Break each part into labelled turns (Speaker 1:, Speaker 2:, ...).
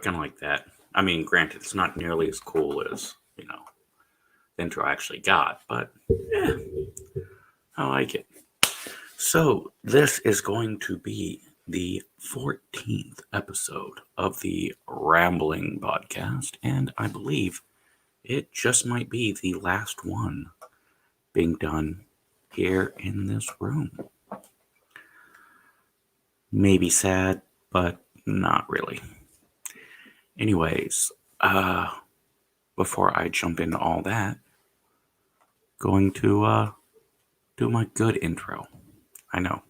Speaker 1: kind of like that. I mean, granted, it's not nearly as cool as, the intro I actually got, but yeah, I like it. So, this is going to be the 14th episode of the Rambling Podcast, and I believe it just might be the last one being done here in this room. Maybe sad, but not really. Anyways, before I jump into all that, going to do my good intro. I know.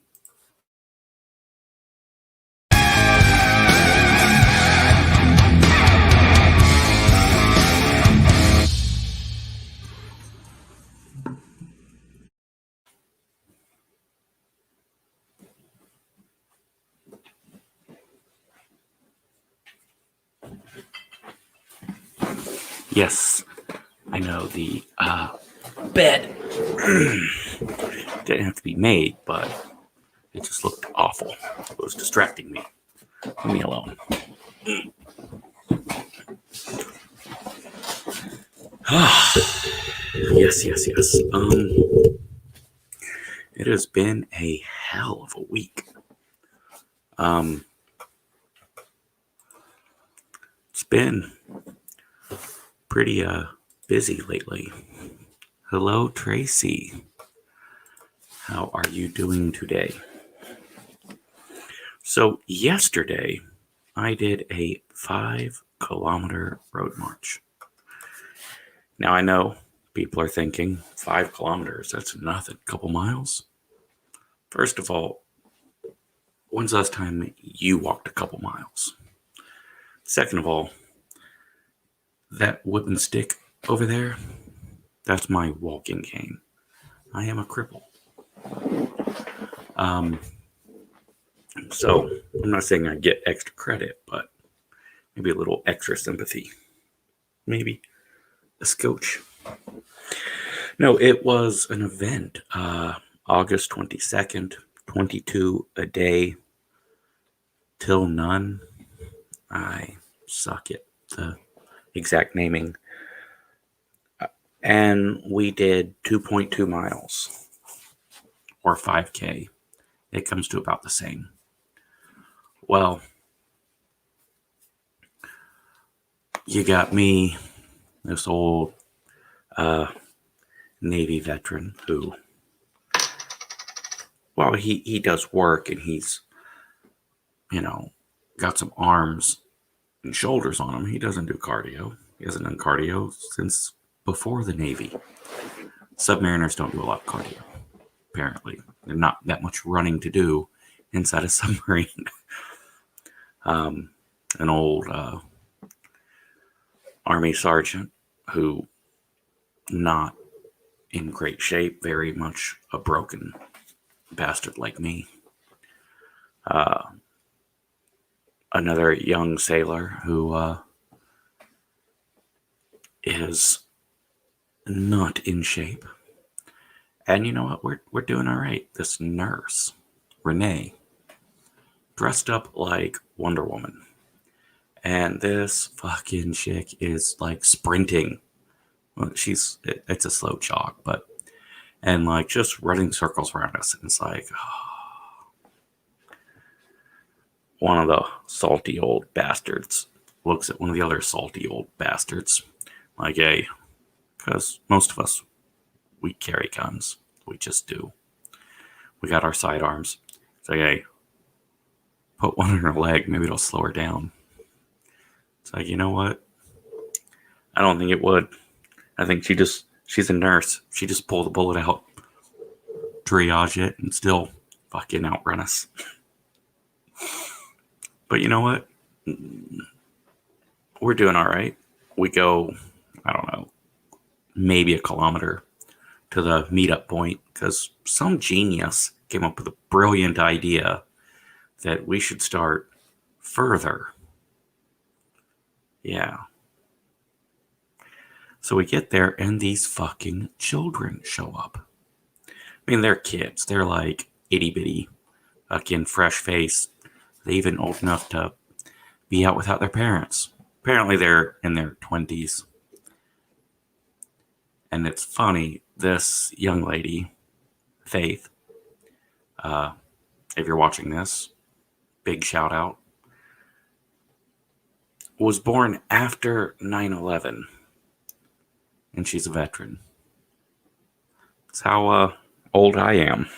Speaker 1: Yes, I know the bed didn't have to be made, but it just looked awful. It was distracting me. Leave me alone. Yes. It has been a hell of a week. It's been pretty busy lately. Hello, Tracy. How are you doing today? So yesterday, I did a 5-kilometer road march. Now I know people are thinking 5 kilometers, that's nothing, a couple miles. First of all, when's the last time you walked a couple miles? Second of all, that wooden stick over there, that's my walking cane. I am a cripple. So I'm not saying I get extra credit, but maybe a little extra sympathy. Maybe a scotch. No, it was an event, August 22nd, 22 a day till none. I suck at the exact naming. And we did 2.2 miles or 5K. It comes to about the same. Well, you got me, this old Navy veteran who, well, he does work and he's, got some arms and shoulders on him. He doesn't do cardio. He hasn't done cardio since before the Navy. Submariners don't do a lot of cardio, apparently. There's not that much running to do inside a submarine. An old Army sergeant who not in great shape, very much a broken bastard like me. Another young sailor who is not in shape. And you know what? We're doing all right. This nurse, Renee, dressed up like Wonder Woman. And this fucking chick is like sprinting. Well, it's a slow jog, and like just running circles around us. And it's like, one of the salty old bastards looks at one of the other salty old bastards like, hey, because most of us, we carry guns. We just do. We got our sidearms. It's like, hey, put one in her leg. Maybe it'll slow her down. It's like, you know what? I don't think it would. I think she's a nurse. She just pulled the bullet out, triage it, and still fucking outrun us. But you know what? We're doing all right. We go, I don't know, maybe a kilometer to the meetup point because some genius came up with a brilliant idea that we should start further. Yeah. So we get there and these fucking children show up. I mean, they're kids. They're like itty bitty, fucking fresh face. They even old enough to be out without their parents. Apparently, they're in their 20s. And it's funny, this young lady, Faith, if you're watching this, big shout out, was born after 9/11, and she's a veteran. That's how old I am.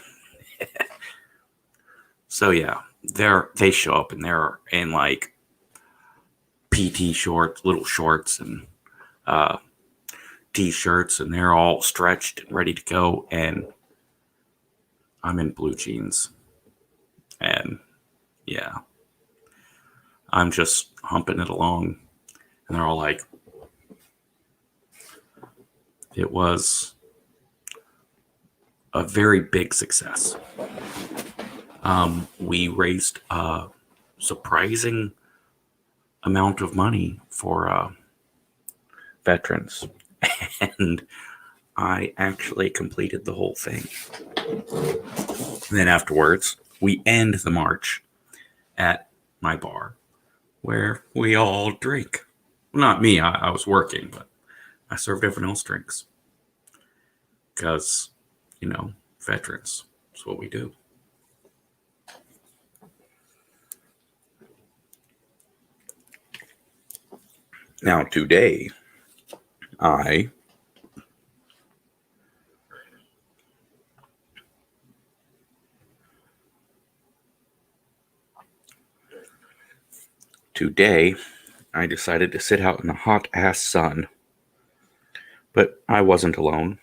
Speaker 1: So yeah, they show up and they're in like PT shorts, little shorts, and t-shirts, and they're all stretched and ready to go, and I'm in blue jeans, and yeah, I'm just humping it along, and they're all like, it was a very big success. We raised a surprising amount of money for veterans, and I actually completed the whole thing. And then afterwards, we end the march at my bar where we all drink. Not me, I was working, but I served everyone else drinks. Because, veterans, that's what we do. Now, today, I decided to sit out in the hot ass sun. But I wasn't alone.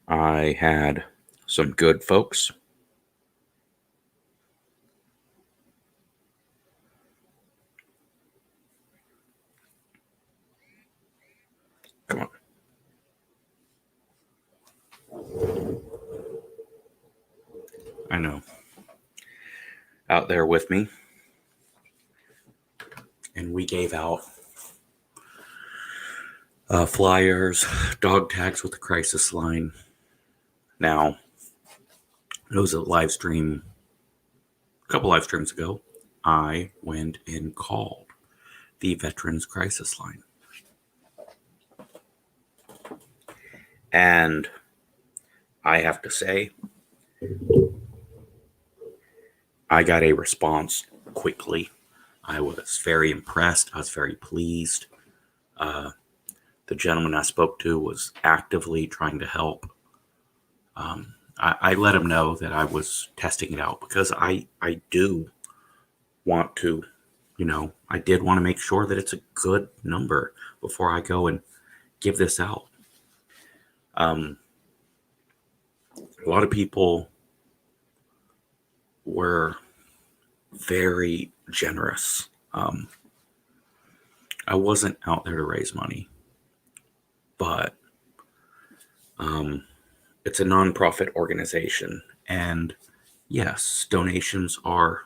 Speaker 1: I had some good folks. Come on. I know. Out there with me. And we gave out flyers, dog tags with the crisis line. Now, it was a live stream, a couple live streams ago. I went and called the Veterans Crisis Line. And I have to say, I got a response quickly. I was very impressed. I was very pleased. The gentleman I spoke to was actively trying to help. I let him know that I was testing it out because I do want to, I did want to make sure that it's a good number before I go and give this out. A lot of people were very generous. I wasn't out there to raise money, but it's a nonprofit organization, and yes, donations are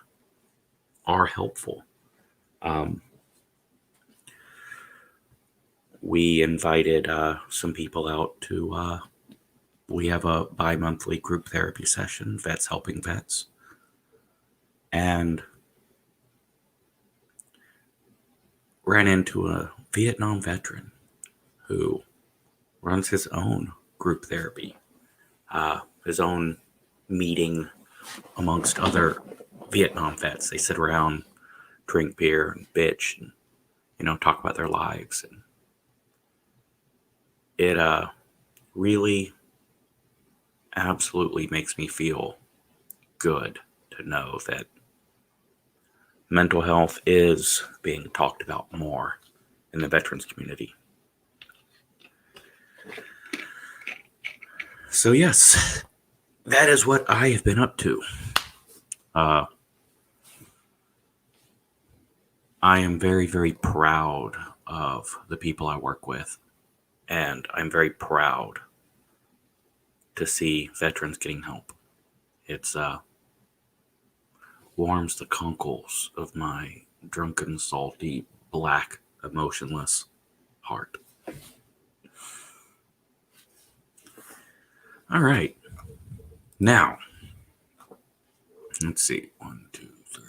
Speaker 1: helpful. We invited some people out to. We have a bi-monthly group therapy session, Vets Helping Vets, and ran into a Vietnam veteran who runs his own group therapy, his own meeting amongst other Vietnam vets. They sit around, drink beer, and bitch, and talk about their lives. And it really, absolutely makes me feel good to know that mental health is being talked about more in the veterans community. So yes, that is what I have been up to. I am very, very proud of the people I work with, and I'm very proud to see veterans getting help. It's warms the conkles of my drunken, salty, black, emotionless heart. All right. Now, let's see. 1, 2, 3,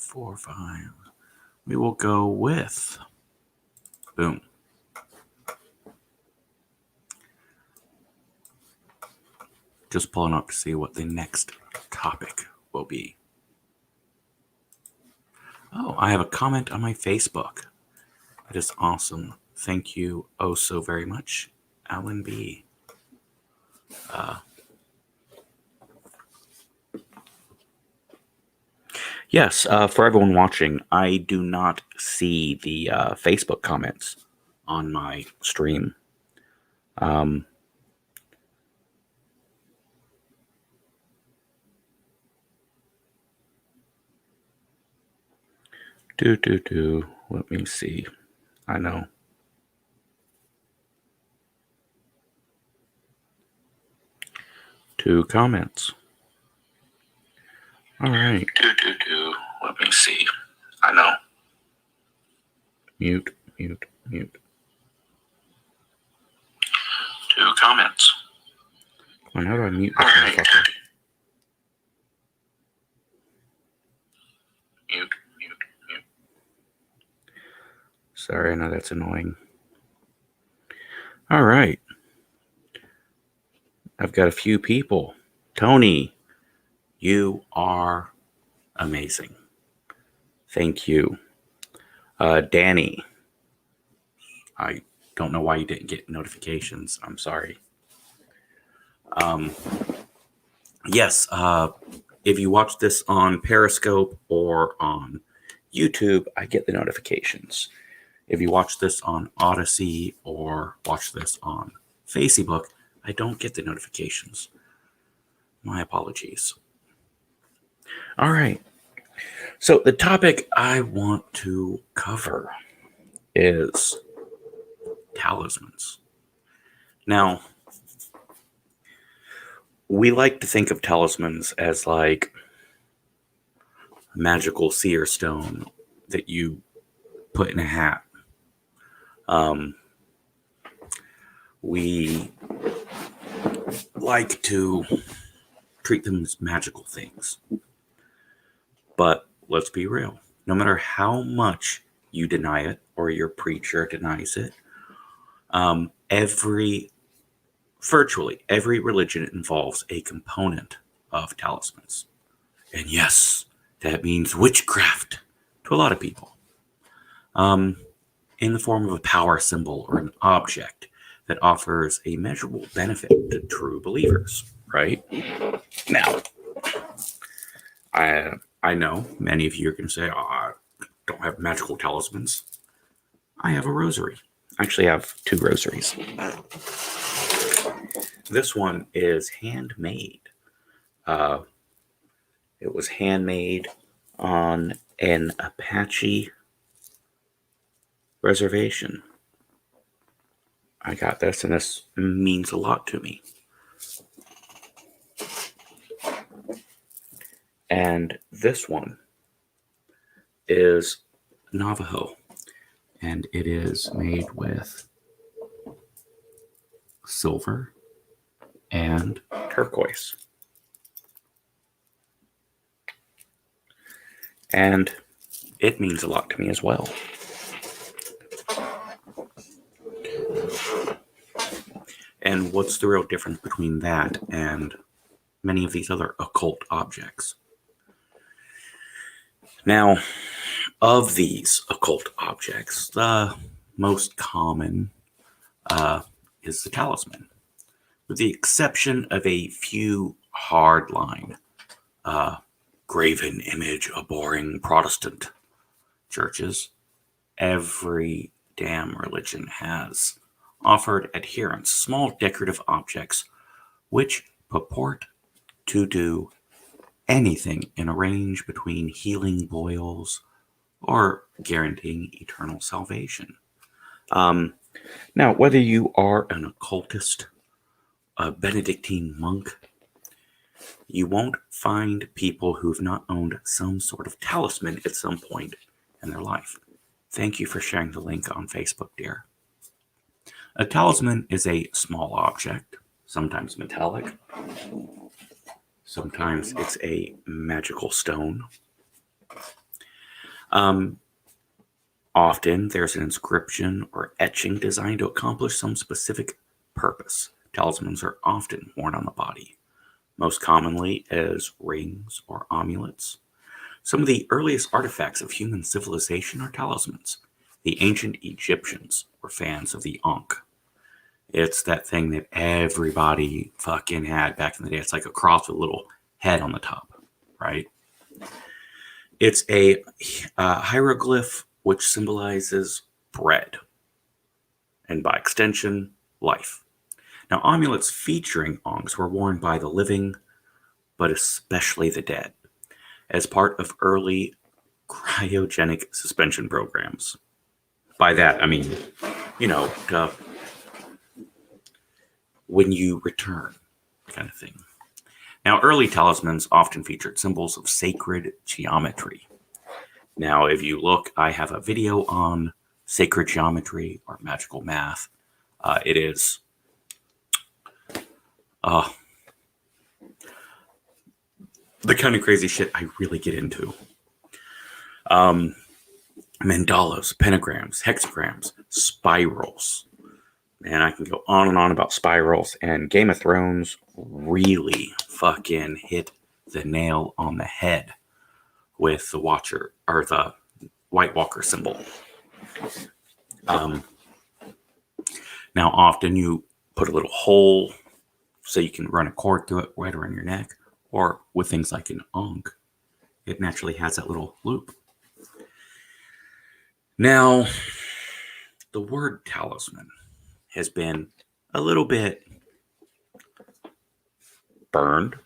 Speaker 1: 4, 5. We will go with, boom. Just pulling up to see what the next topic will be. Oh, I have a comment on my Facebook. That is awesome. Thank you oh so very much, Alan B. Yes, for everyone watching, I do not see the Facebook comments on my stream. Let me see. I know. Two comments. All right. Let me see. I know. Mute. Two comments. Come on, how do I mute this motherfucker? Mute. Sorry, I know that's annoying. All right. I've got a few people. Tony, you are amazing. Thank you. Danny, I don't know why you didn't get notifications. I'm sorry. Yes, if you watch this on Periscope or on YouTube, I get the notifications. If you watch this on Odyssey or watch this on Facebook, I don't get the notifications. My apologies. All right. So the topic I want to cover is talismans. Now, we like to think of talismans as like a magical seer stone that you put in a hat. We like to treat them as magical things. But let's be real. No matter how much you deny it or your preacher denies it, virtually every religion involves a component of talismans. And yes, that means witchcraft to a lot of people. In the form of a power symbol or an object that offers a measurable benefit to true believers, right? Now, I know many of you are going to say, I don't have magical talismans. I have a rosary. Actually, I have two rosaries. This one is handmade. It was handmade on an Apache reservation. I got this, and this means a lot to me. And this one is Navajo, and it is made with silver and turquoise. And it means a lot to me as well. And what's the real difference between that and many of these other occult objects? Now, of these occult objects, the most common is the talisman, with the exception of a few hardline, graven image abhorring Protestant churches. Every damn religion has offered adherents small decorative objects which purport to do anything in a range between healing boils or guaranteeing eternal salvation. Now, whether you are an occultist, a Benedictine monk, you won't find people who've not owned some sort of talisman at some point in their life. Thank you for sharing the link on Facebook, dear. A talisman is a small object, sometimes metallic. Sometimes it's a magical stone. Um, Often there's an inscription or etching designed to accomplish some specific purpose. Talismans are often worn on the body, most commonly as rings or amulets. Some of the earliest artifacts of human civilization are talismans. The ancient Egyptians were fans of the Ankh. It's that thing that everybody fucking had back in the day. It's like a cross with a little head on the top, right? It's a hieroglyph which symbolizes bread and, by extension, life. Now, amulets featuring Ankhs were worn by the living, but especially the dead, as part of early cryogenic suspension programs. By that, I mean, when you return, kind of thing. Now, early talismans often featured symbols of sacred geometry. Now, if you look, I have a video on sacred geometry or magical math. It is the kind of crazy shit I really get into. Mandalas, pentagrams, hexagrams, spirals. Man, I can go on and on about spirals, and Game of Thrones really fucking hit the nail on the head with the Watcher, or the White Walker symbol. Now, often you put a little hole so you can run a cord through it right around your neck, or with things like an Ankh, it naturally has that little loop. Now, the word talisman has been a little bit burned.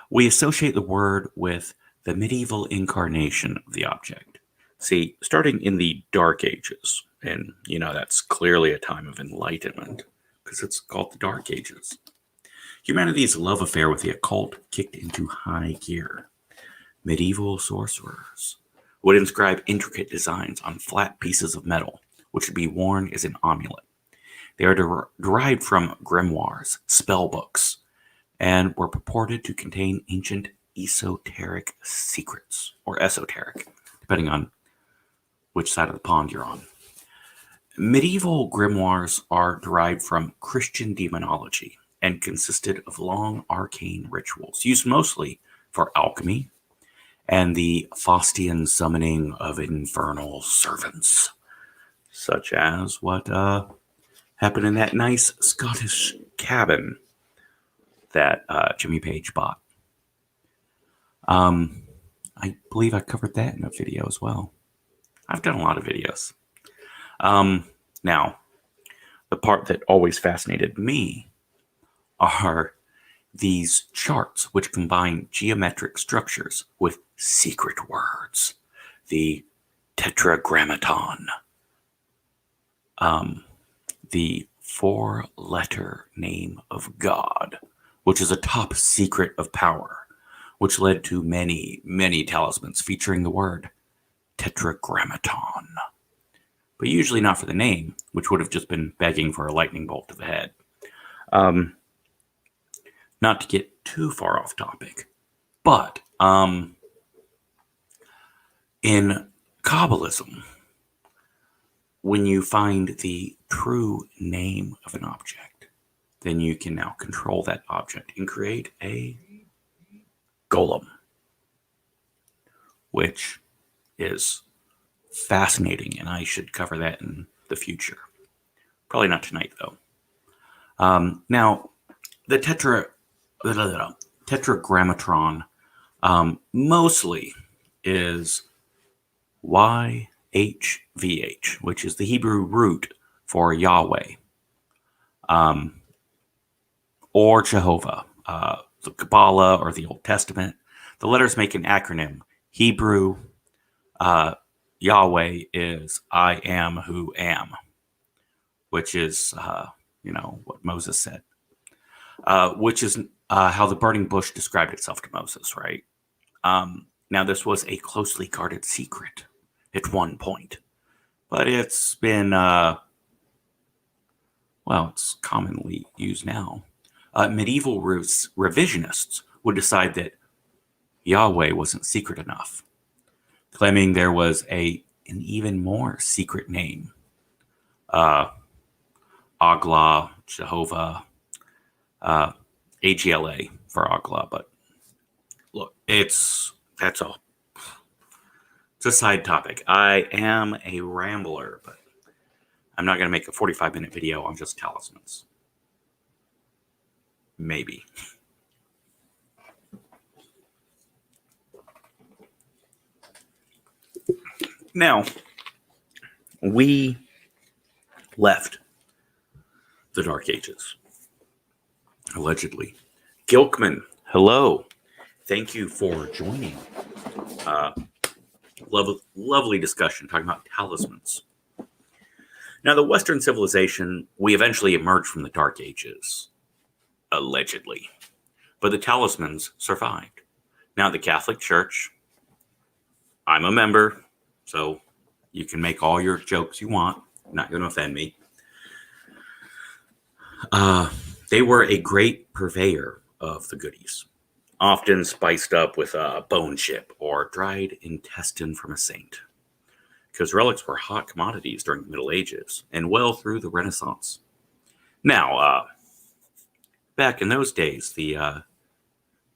Speaker 1: We associate the word with the medieval incarnation of the object. See, starting in the Dark Ages, and that's clearly a time of enlightenment, because it's called the Dark Ages. Humanity's love affair with the occult kicked into high gear. Medieval sorcerers would inscribe intricate designs on flat pieces of metal, which would be worn as an amulet. They are derived from grimoires, spell books, and were purported to contain ancient esoteric secrets, or esoteric, depending on which side of the pond you're on. Medieval grimoires are derived from Christian demonology and consisted of long arcane rituals used mostly for alchemy and the Faustian summoning of infernal servants, such as what happened in that nice Scottish cabin that Jimmy Page bought. I believe I covered that in a video as well. I've done a lot of videos. Now, the part that always fascinated me are these charts which combine geometric structures with secret words. The tetragrammaton. The 4-letter name of God, which is a top secret of power, which led to many, many talismans featuring the word tetragrammaton. But usually not for the name, which would have just been begging for a lightning bolt to the head. Not to get too far off topic, but in Kabbalism, when you find the true name of an object, then you can now control that object and create a golem, which is fascinating, and I should cover that in the future. Probably not tonight, though. Now, the tetragrammatron mostly is YHVH, which is the Hebrew root for Yahweh, or Jehovah, the Kabbalah or the Old Testament. The letters make an acronym. Hebrew Yahweh is I am who am, which is, what Moses said, which is how the burning bush described itself to Moses, right? Now, this was a closely guarded secret at one point, but it's been, it's commonly used now. Medieval revisionists would decide that Yahweh wasn't secret enough. claiming there was an even more secret name, Agla, Jehovah, AGLA for Agla. But look, it's a side topic. I am a rambler, but I'm not going to make a 45-minute video on just talismans. Maybe. Now, we left the Dark Ages, allegedly. Gilkman, hello. Thank you for joining. Lovely discussion talking about talismans. Now, the Western civilization, we eventually emerged from the Dark Ages, allegedly. But the talismans survived. Now, the Catholic Church, I'm a member, so you can make all your jokes you want. Not going to offend me. They were a great purveyor of the goodies, often spiced up with a bone chip or dried intestine from a saint, because relics were hot commodities during the Middle Ages and well through the Renaissance. Now, back in those days, the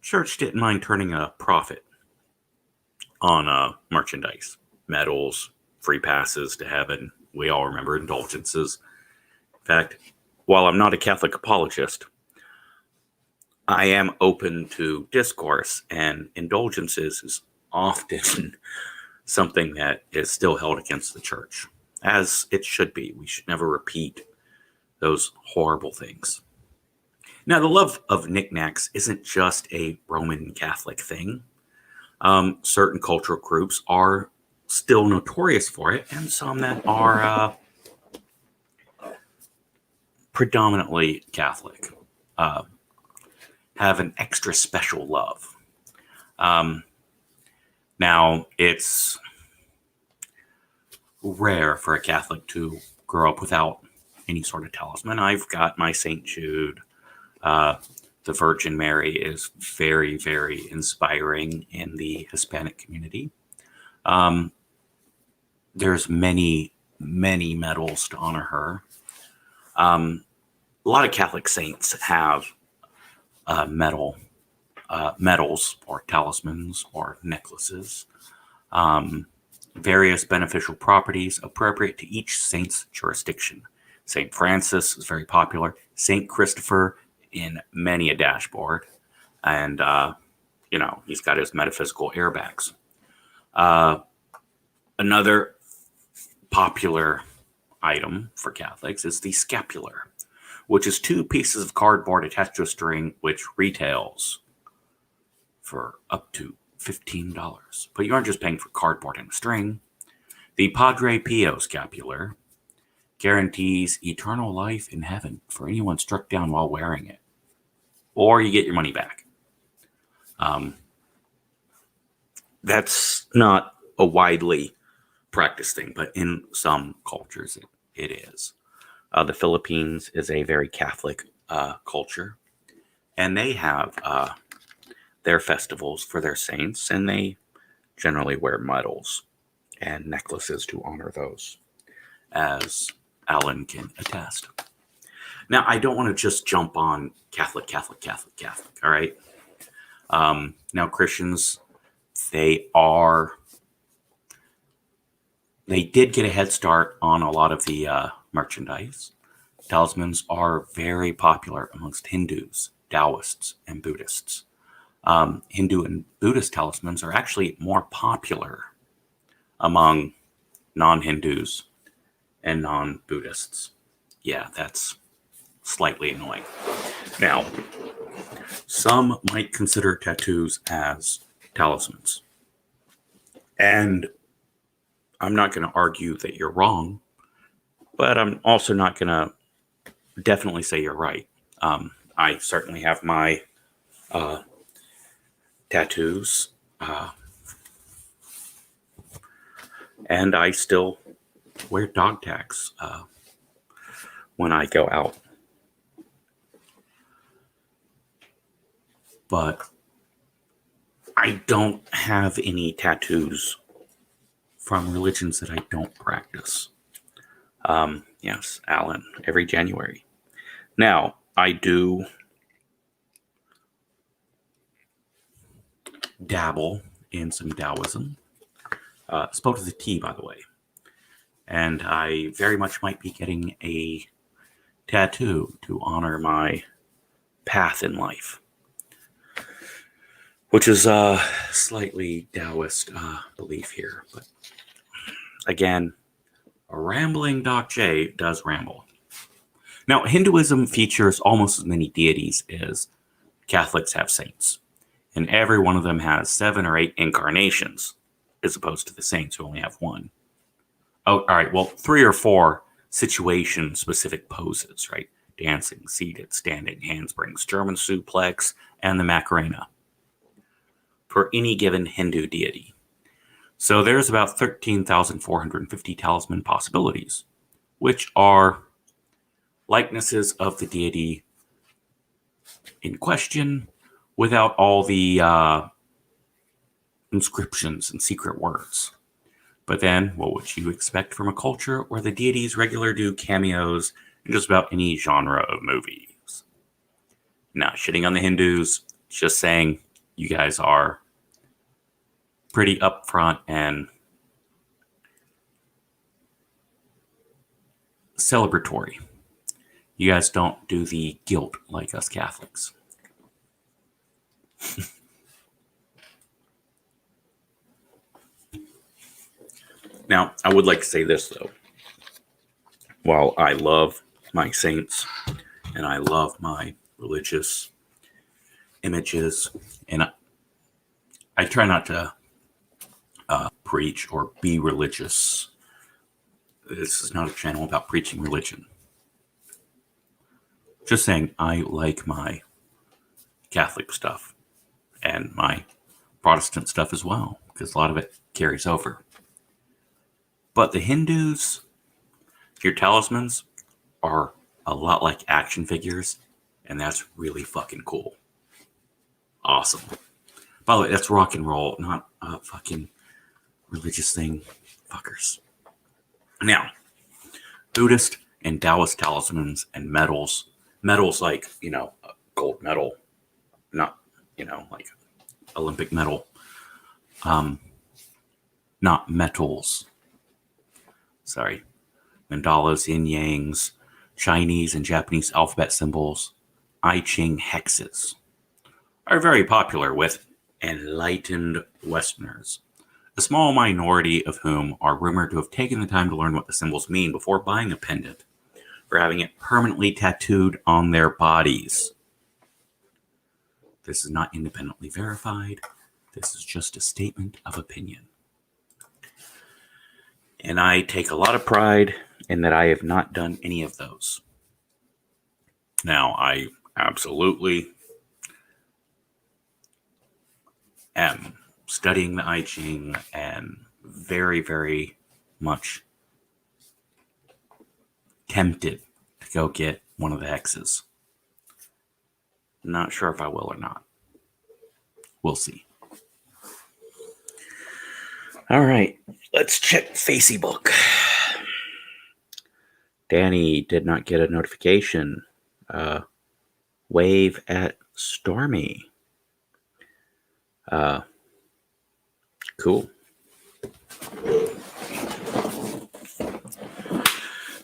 Speaker 1: church didn't mind turning a profit on merchandise, medals, free passes to heaven. We all remember indulgences. In fact, while I'm not a Catholic apologist, I am open to discourse, and indulgences is often something that is still held against the church, as it should be. We should never repeat those horrible things. Now, the love of knickknacks isn't just a Roman Catholic thing. Certain cultural groups are still notorious for it, and some that are predominantly Catholic have an extra special love. Now, it's rare for a Catholic to grow up without any sort of talisman. I've got my St. Jude. The Virgin Mary is very, very inspiring in the Hispanic community. There's many, many medals to honor her. A lot of Catholic saints have medals or talismans or necklaces. Various beneficial properties appropriate to each saint's jurisdiction. St. Francis is very popular. St. Christopher in many a dashboard. And, he's got his metaphysical airbags. Another popular item for Catholics is the scapular, which is 2 pieces of cardboard attached to a string, which retails for up to $15. But you aren't just paying for cardboard and a string. The Padre Pio scapular guarantees eternal life in heaven for anyone struck down while wearing it, or you get your money back. That's not a widely practiced thing, but in some cultures it is. The Philippines is a very Catholic culture, and they have their festivals for their saints, and they generally wear medals and necklaces to honor those, as Alan can attest. Now, I don't want to just jump on Catholic, all right? Now, Christians, they did get a head start on a lot of the merchandise. Talismans are very popular amongst Hindus, Taoists, and Buddhists. Hindu and Buddhist talismans are actually more popular among non-Hindus and non-Buddhists. Yeah, that's slightly annoying. Now, some might consider tattoos as talismans. And I'm not going to argue that you're wrong, but I'm also not going to definitely say you're right. I certainly have my tattoos, and I still wear dog tags when I go out. But I don't have any tattoos from religions that I don't practice. Yes, Alan, every January. Now, I do dabble in some Taoism. Spelled with a T, by the way. And I very much might be getting a tattoo to honor my path in life, which is a slightly Taoist belief here. But again, a rambling Doc J does ramble. Now, Hinduism features almost as many deities as Catholics have saints, and every one of them has 7 or 8 incarnations, as opposed to the saints who only have one. Oh, all right, well, 3 or 4 situation-specific poses, right? Dancing, seated, standing, handsprings, German suplex, and the Macarena for any given Hindu deity. So there's about 13,450 talisman possibilities, which are likenesses of the deity in question without all the inscriptions and secret words. But then, what would you expect from a culture where the deities regularly do cameos in just about any genre of movies? Not shitting on the Hindus, just saying you guys are pretty upfront and celebratory. You guys don't do the guilt like us Catholics. Now, I would like to say this, though. While I love my saints and I love my religious images, and I try not to preach or be religious. This is not a channel about preaching religion. Just saying I like my Catholic stuff and my Protestant stuff as well, because a lot of it carries over. But the Hindus, your talismans are a lot like action figures, and that's really fucking cool. Awesome. By the way, that's rock and roll, not a fucking religious thing. Fuckers. Now, Buddhist and Taoist talismans and medals like, a gold medal, not, like Olympic medal. Not metals. Sorry. Mandalas, yin-yangs, Chinese and Japanese alphabet symbols, I Ching hexes are very popular with enlightened Westerners, a small minority of whom are rumored to have taken the time to learn what the symbols mean before buying a pendant or having it permanently tattooed on their bodies. This is not independently verified. This is just a statement of opinion. And I take a lot of pride in that I have not done any of those. Now, I absolutely am studying the I Ching and very, very much tempted to go get one of the hexes. Not sure if I will or not. We'll see. All right, let's check Facebook. Danny did not get a notification. Wave at Stormy. Cool.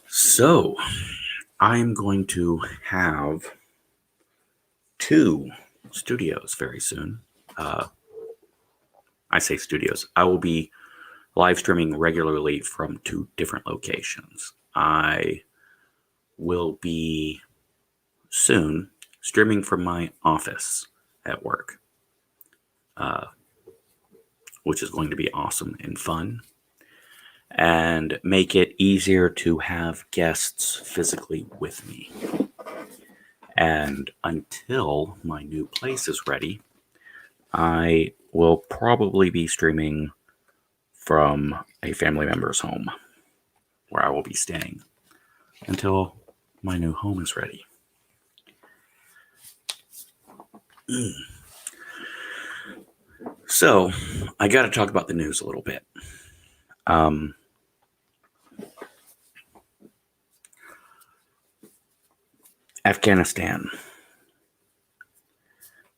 Speaker 1: So, I'm going to have 2 studios very soon. I say studios. I will be live streaming regularly from 2 different locations. I will be soon streaming from my office at work, which is going to be awesome and fun, and make it easier to have guests physically with me. And until my new place is ready, I will probably be streaming from a family member's home where I will be staying until my new home is ready. So, I got to talk about the news a little bit. Um, Afghanistan,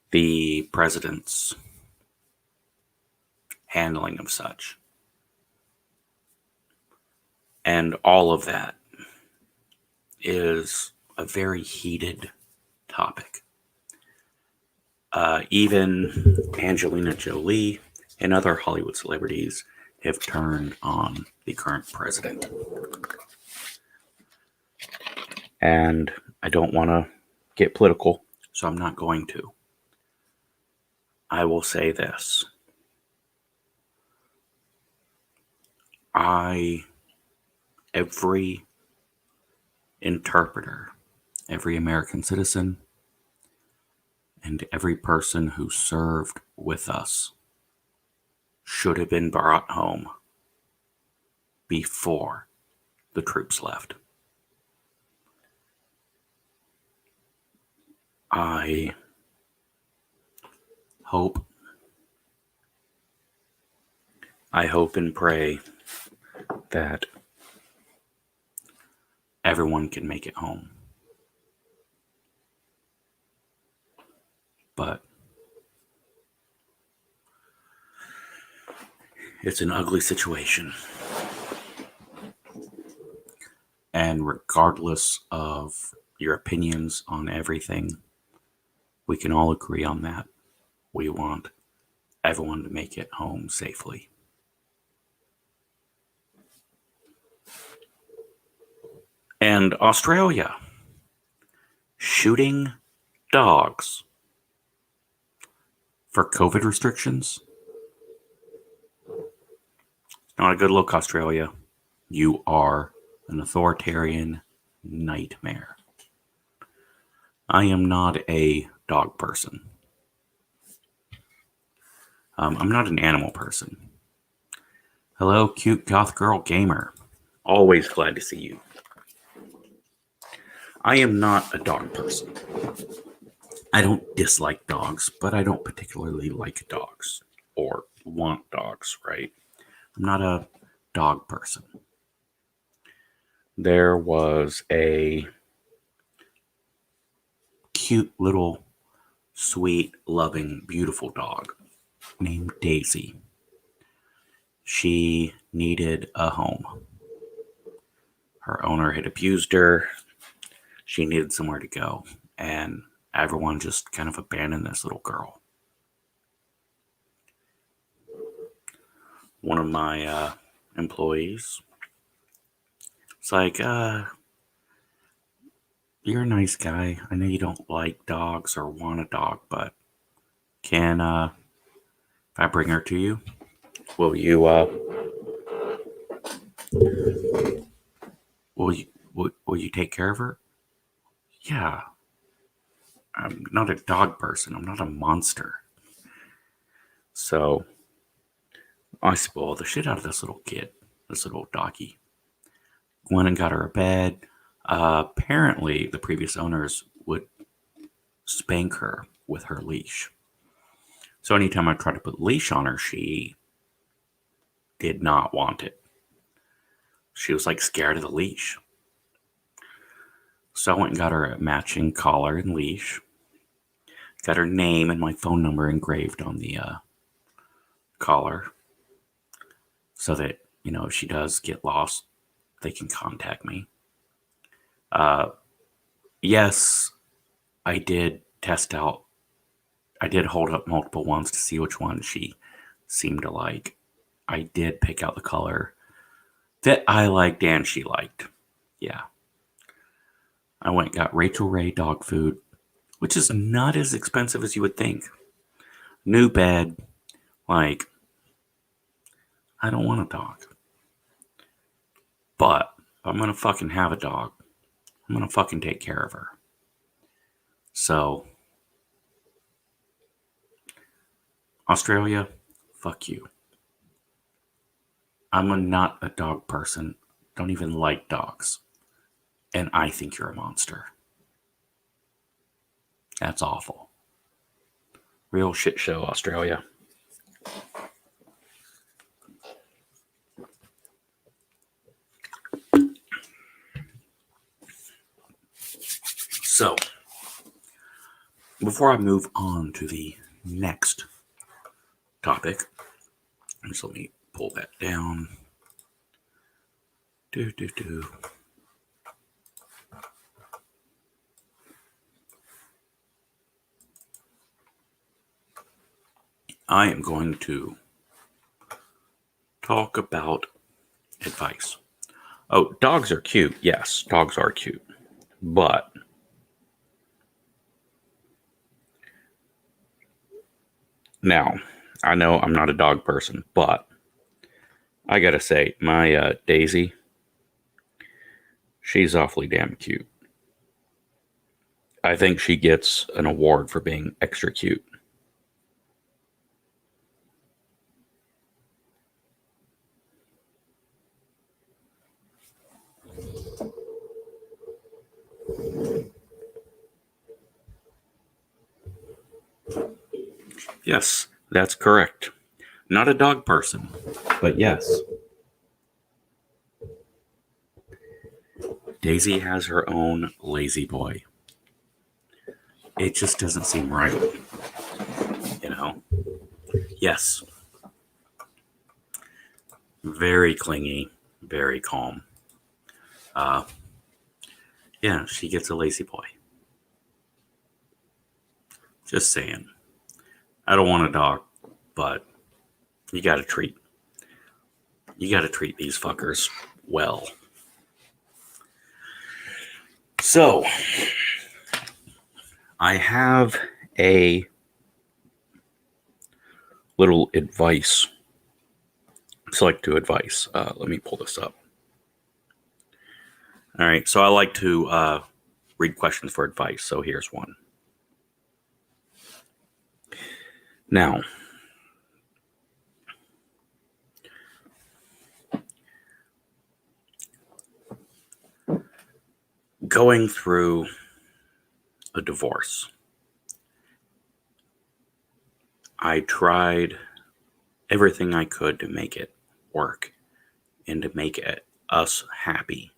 Speaker 1: the president's handling of such, and all of that is a very heated topic. Even Angelina Jolie and other Hollywood celebrities have turned on the current president. And I don't want to get political, so I'm not going to. I will say this. Every interpreter, every American citizen, and every person who served with us should have been brought home before the troops left. I hope and pray that everyone can make it home. But it's an ugly situation. And regardless of your opinions on everything, we can all agree on that. We want everyone to make it home safely. And Australia, shooting dogs for COVID restrictions. Not a good look, Australia. You are an authoritarian nightmare. I am not a dog person. I'm not an animal person. Hello, cute goth girl gamer. Always glad to see you. I am not a dog person. I don't dislike dogs, but I don't particularly like dogs or want dogs, right? I'm not a dog person. There was a cute little, sweet, loving, beautiful dog named Daisy. She needed a home. Her owner had abused her. She needed somewhere to go. And everyone just kind of abandoned this little girl. One of my employees was like, you're a nice guy. I know you don't like dogs or want a dog, but can, if I bring her to you, will you, will you take care of her? Yeah. I'm not a dog person. I'm not a monster. So I spoiled the shit out of this little kid, this little doggy. Went and got her a bed. Apparently, the previous owners would spank her with her leash. So anytime I tried to put leash on her, she did not want it. She was like scared of the leash. So I went and got her a matching collar and leash. Got her name and my phone number engraved on the collar so that, if she does get lost, they can contact me. Yes, I did hold up multiple ones to see which one she seemed to like. I did pick out the color that I liked and she liked. Yeah. I went and got Rachel Ray dog food, which is not as expensive as you would think. New bed. Like, I don't want a dog. But if I'm going to fucking have a dog, I'm going to fucking take care of her. So, Australia, fuck you. I'm not a dog person. Don't even like dogs. And I think you're a monster. That's awful. Real shit show, Australia. So, before I move on to the next topic, just let me pull that down. I am going to talk about advice. Oh, dogs are cute. Yes, dogs are cute. But now, I know I'm not a dog person, but I gotta say, my Daisy, she's awfully damn cute. I think she gets an award for being extra cute. Yes, that's correct. Not a dog person, but yes. Daisy has her own lazy boy. It just doesn't seem right, you know? Yes. Very clingy, very calm. Yeah, she gets a lazy boy. Just saying. I don't want a dog, but you gotta treat these fuckers well. So, I have a little advice. Select to advice. Let me pull this up. All right, so I like to read questions for advice. So here's one. Now, going through a divorce, I tried everything I could to make it work and to make us happy.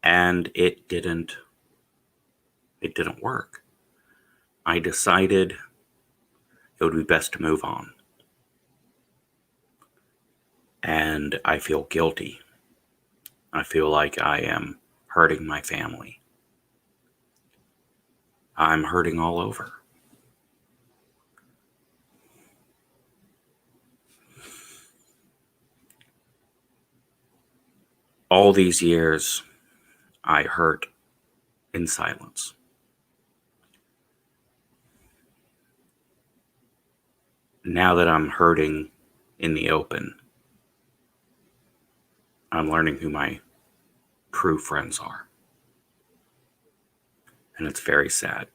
Speaker 1: And it didn't work. I decided it would be best to move on. And I feel guilty. I feel like I am hurting my family. I'm hurting all over. All these years, I hurt in silence. Now that I'm hurting in the open, I'm learning who my true friends are. And it's very sad.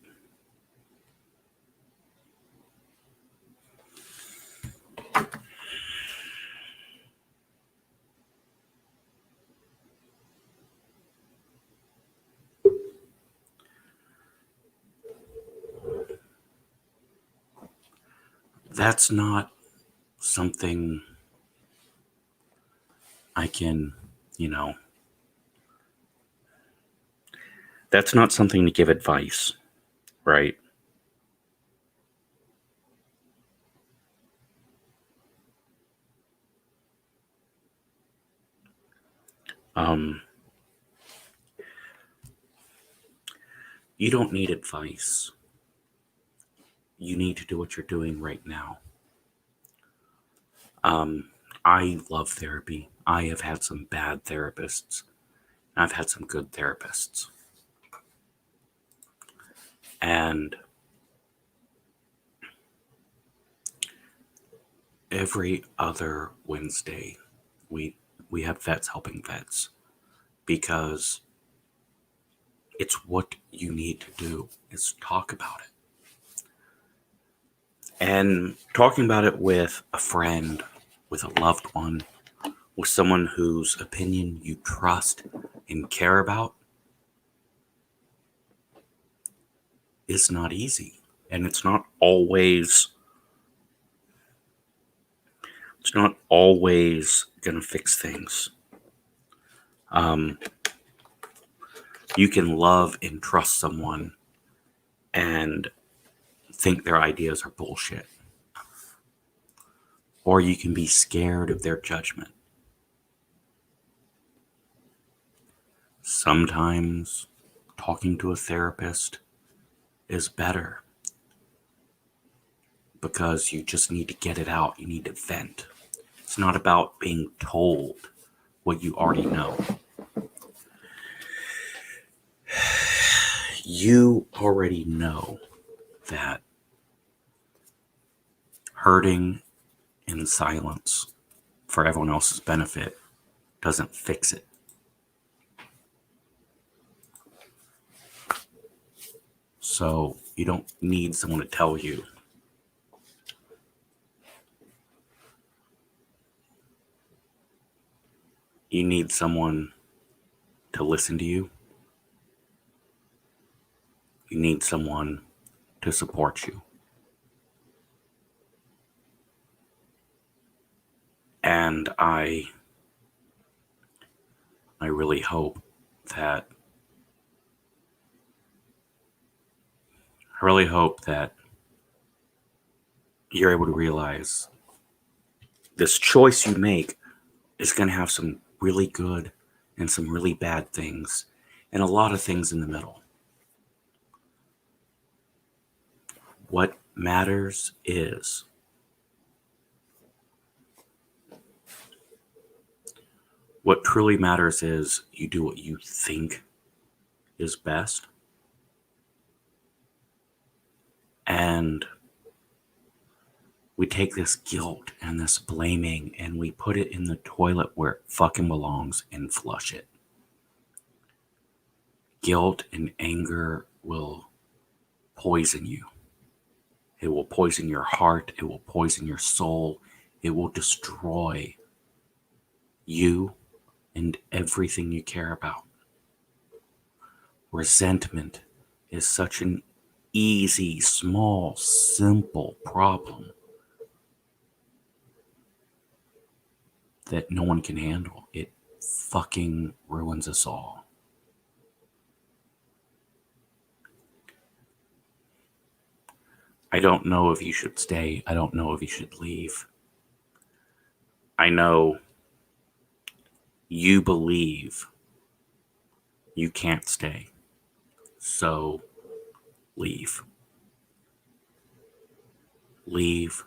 Speaker 1: That's not something I can, that's not something to give advice, right? Um, you don't need advice. You need to do what you're doing right now. I love therapy. I have had some bad therapists. I've had some good therapists. And every other Wednesday, we have vets helping vets because it's what you need to do is talk about it. And talking about it with a friend, with a loved one, with someone whose opinion you trust and care about is not easy. And it's not always going to fix things. You can love and trust someone and think their ideas are bullshit. Or you can be scared of their judgment. Sometimes talking to a therapist is better because you just need to get it out. You need to vent. It's not about being told what you already know. You already know that hurting in silence for everyone else's benefit doesn't fix it. So you don't need someone to tell you. You need someone to listen to you. You need someone to support you. And I really hope that you're able to realize this choice you make is going to have some really good and some really bad things and a lot of things in the middle. What matters is what truly matters is you do what you think is best. And we take this guilt and this blaming and we put it in the toilet where it fucking belongs and flush it. Guilt and anger will poison you. It will poison your heart. It will poison your soul. It will destroy you and everything you care about. Resentment is such an easy, small, simple problem that no one can handle. It fucking ruins us all. I don't know if you should stay. I don't know if you should leave. I know you believe you can't stay. So leave. Leave.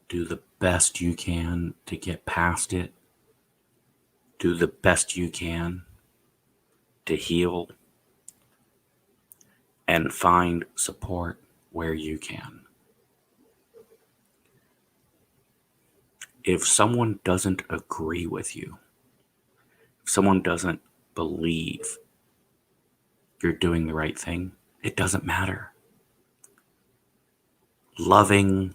Speaker 1: Do the best you can to get past it. Do the best you can to heal. And find support where you can. If someone doesn't agree with you, if someone doesn't believe you're doing the right thing, it doesn't matter. Loving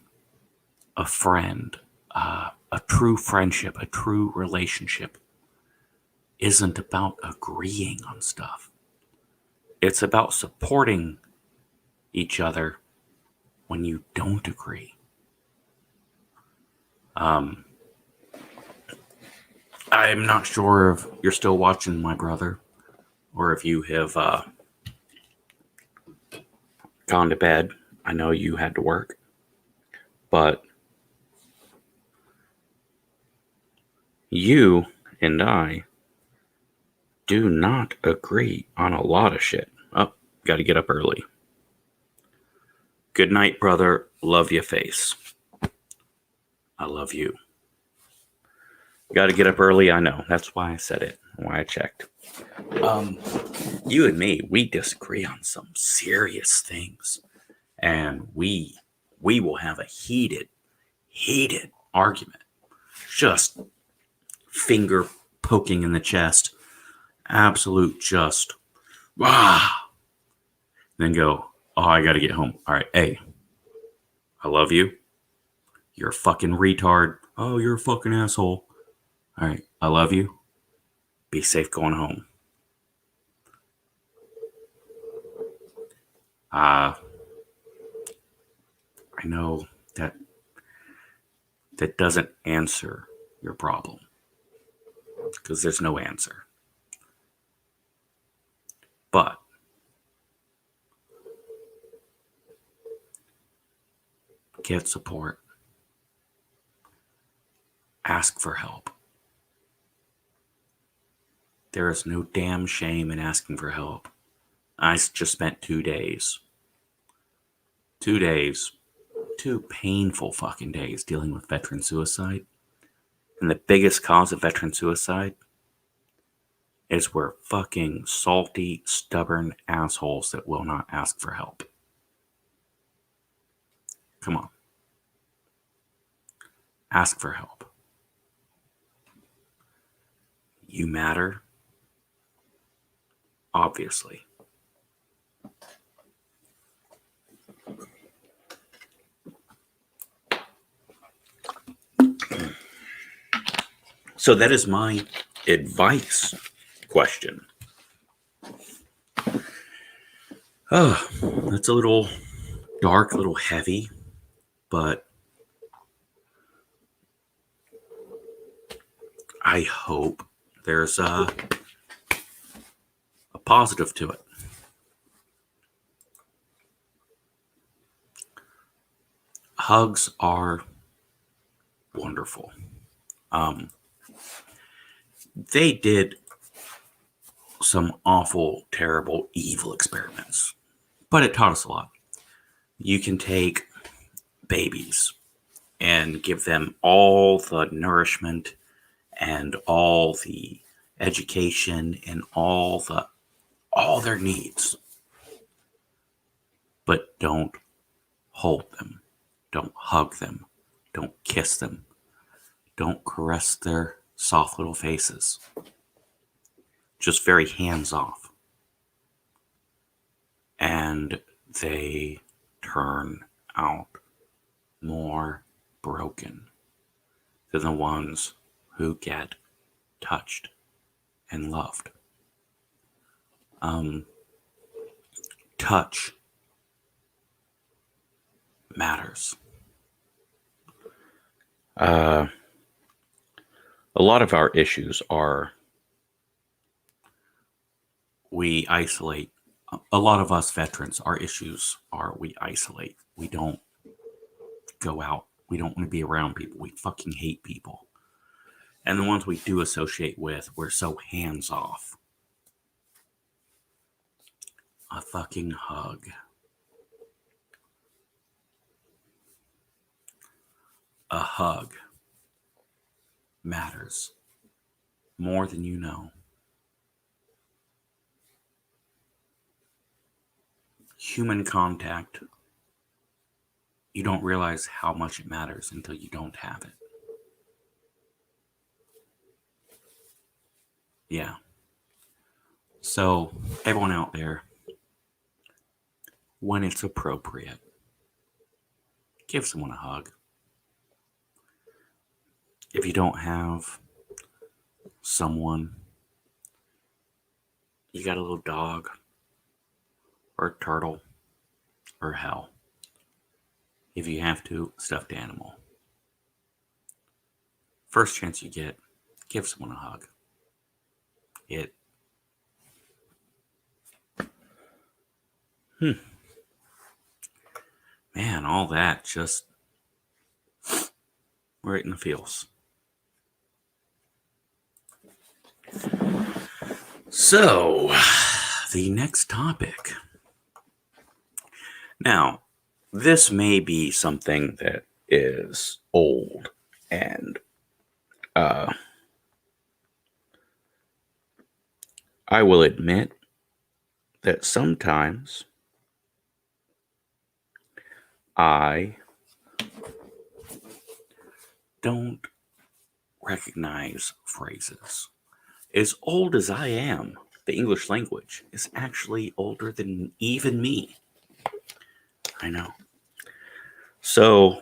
Speaker 1: a friend, a true friendship, a true relationship isn't about agreeing on stuff. It's about supporting each other when you don't agree. I'm not sure if you're still watching, my brother, or if you have gone to bed. I know you had to work, but you and I do not agree on a lot of shit. Oh, got to get up early. Good night, brother. Love your face. I love you. Got to get up early. I know. That's why I said it. Why I checked. You and me, we disagree on some serious things, and we will have a heated argument. Just finger poking in the chest. Absolute just. Then go, oh, I got to get home. All right, hey, I love you. You're a fucking retard. Oh, you're a fucking asshole. All right, I love you. Be safe going home. I know that doesn't answer your problem because there's no answer. But get support. Ask for help. There is no damn shame in asking for help. I just spent 2 days. 2 days. 2 painful fucking days dealing with veteran suicide. And the biggest cause of veteran suicide is we're fucking salty, stubborn assholes that will not ask for help. Come on. Ask for help. You matter. Obviously. So that is my advice question. Oh, that's a little dark, a little heavy, but I hope there's a positive to it. Hugs are wonderful. They did some awful, terrible, evil experiments, but it taught us a lot. You can take babies and give them all the nourishment and all the education and all their needs, but don't hold them, don't hug them, don't kiss them, don't caress their soft little faces. Just very hands off. And they turn out more broken than the ones who get touched and loved. Touch matters. A lot of our issues are we isolate. A lot of us veterans, our issues are we isolate. We don't go out. We don't want to be around people. We fucking hate people. And the ones we do associate with, we're so hands off. A fucking hug. A hug matters more than you know. Human contact, you don't realize how much it matters until you don't have it. Yeah. So, everyone out there, when it's appropriate, give someone a hug. If you don't have someone, you got a little dog, or a turtle, or hell, if you have to, stuffed animal. First chance you get, give someone a hug. Man, all that just right in the feels. So, the next topic. Now, this may be something that is old and I will admit that sometimes I don't recognize phrases. As old as I am, the English language is actually older than even me. I know. So,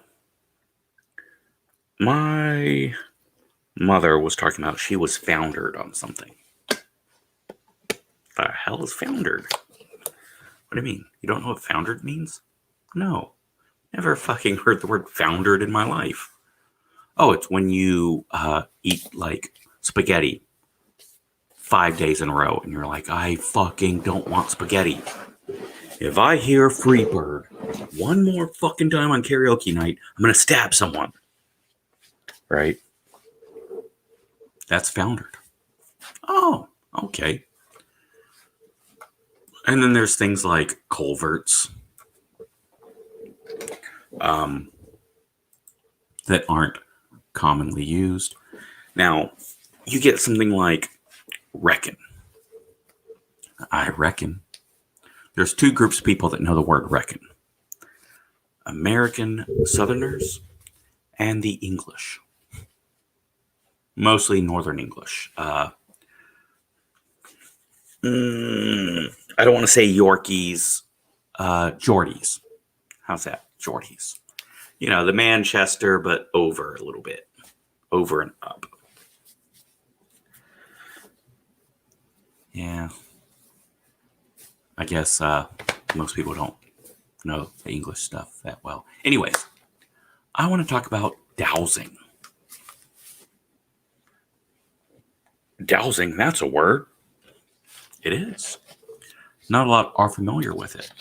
Speaker 1: my mother was talking about she was foundered on something. The hell is foundered? What do you mean? You don't know what foundered means? No. Never fucking heard the word foundered in my life. Oh, it's when you eat like spaghetti 5 days in a row, and you're like, I fucking don't want spaghetti. If I hear Freebird one more fucking time on karaoke night, I'm going to stab someone. Right? That's foundered. Oh, okay. And then there's things like culverts that aren't commonly used. Now, you get something like reckon. I reckon. There's two groups of people that know the word reckon. American Southerners and the English. Mostly Northern English. I don't want to say Yorkies. Geordies. How's that? Geordies. You know, the Manchester, but over a little bit. Over and up. Yeah. I guess most people don't know the English stuff that well. Anyways, I want to talk about dowsing. Dowsing, that's a word. It is. Not a lot are familiar with it.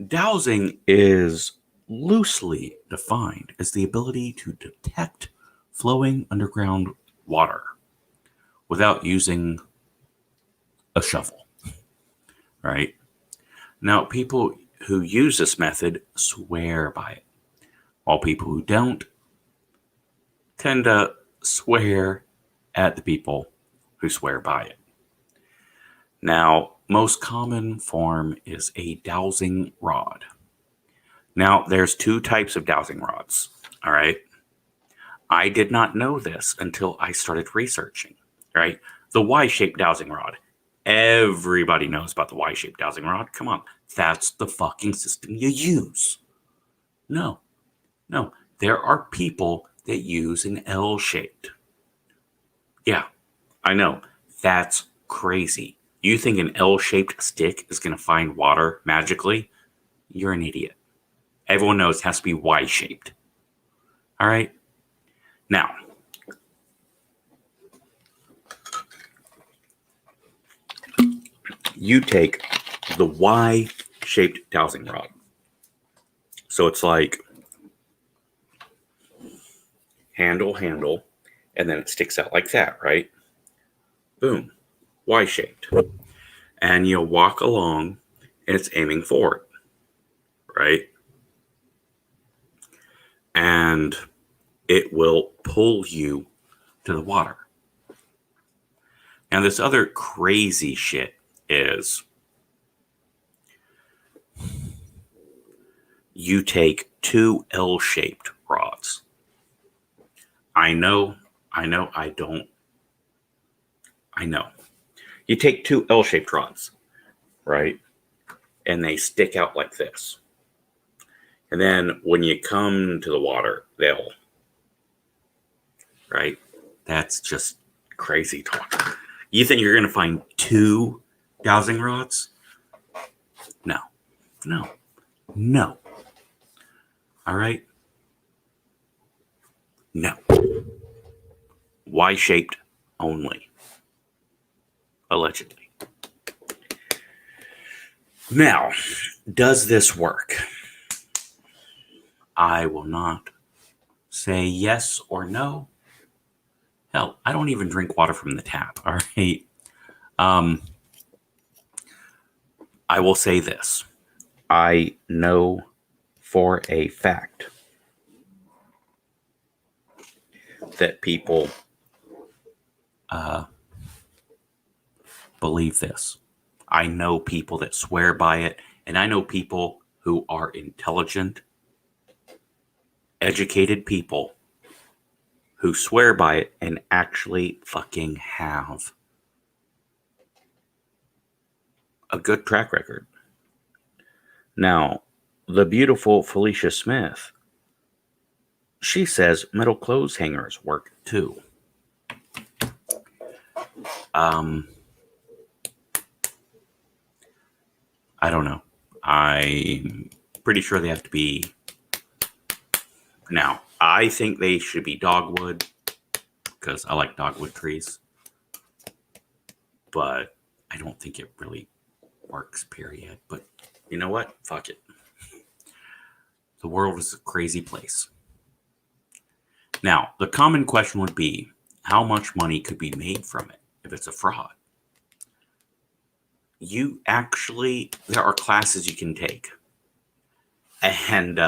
Speaker 1: Dowsing is loosely defined as the ability to detect flowing underground water without using a shovel, right? Now, people who use this method swear by it, while people who don't tend to swear at the people who swear by it. Now, most common form is a dowsing rod. Now, there's two types of dowsing rods, all right? I did not know this until I started researching, right? The Y-shaped dowsing rod. Everybody knows about the Y-shaped dowsing rod. Come on. That's the fucking system you use. No. There are people that use an L-shaped. Yeah, I know. That's crazy. You think an L-shaped stick is going to find water magically? You're an idiot. Everyone knows it has to be Y-shaped. All right? Now, you take the Y-shaped dowsing rod. So it's like handle, and then it sticks out like that, right? Boom. Y-shaped. And you walk along, and it's aiming forward, right? And it will pull you to the water. Now, this other crazy shit is you take two L-shaped rods. I know. You take two L-shaped rods, right? And they stick out like this. And then when you come to the water, they'll, right? That's just crazy talk. You think you're going to find two dowsing rods? No. All right? No. Y-shaped only. Allegedly. Now, does this work? I will not say yes or no. Hell, I don't even drink water from the tap, all right? I will say this. I know for a fact that people believe this. I know people that swear by it, and I know people who are intelligent, educated people who swear by it and actually fucking have a good track record. Now, the beautiful Felicia Smith, she says metal clothes hangers work too. I don't know. I'm pretty sure they have to be. Now, I think they should be dogwood. because I like dogwood trees, but I don't think it really works, period. But you know what? Fuck it. The world is a crazy place. Now, the common question would be, how much money could be made from it if it's a fraud? There are classes you can take. And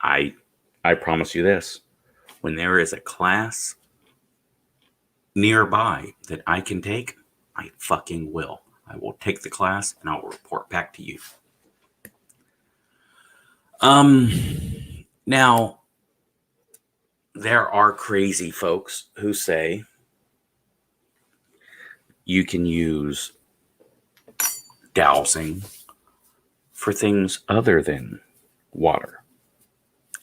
Speaker 1: I promise you this, when there is a class nearby that I can take, I fucking will. I will take the class and I'll report back to you. Now, there are crazy folks who say you can use dowsing for things other than water.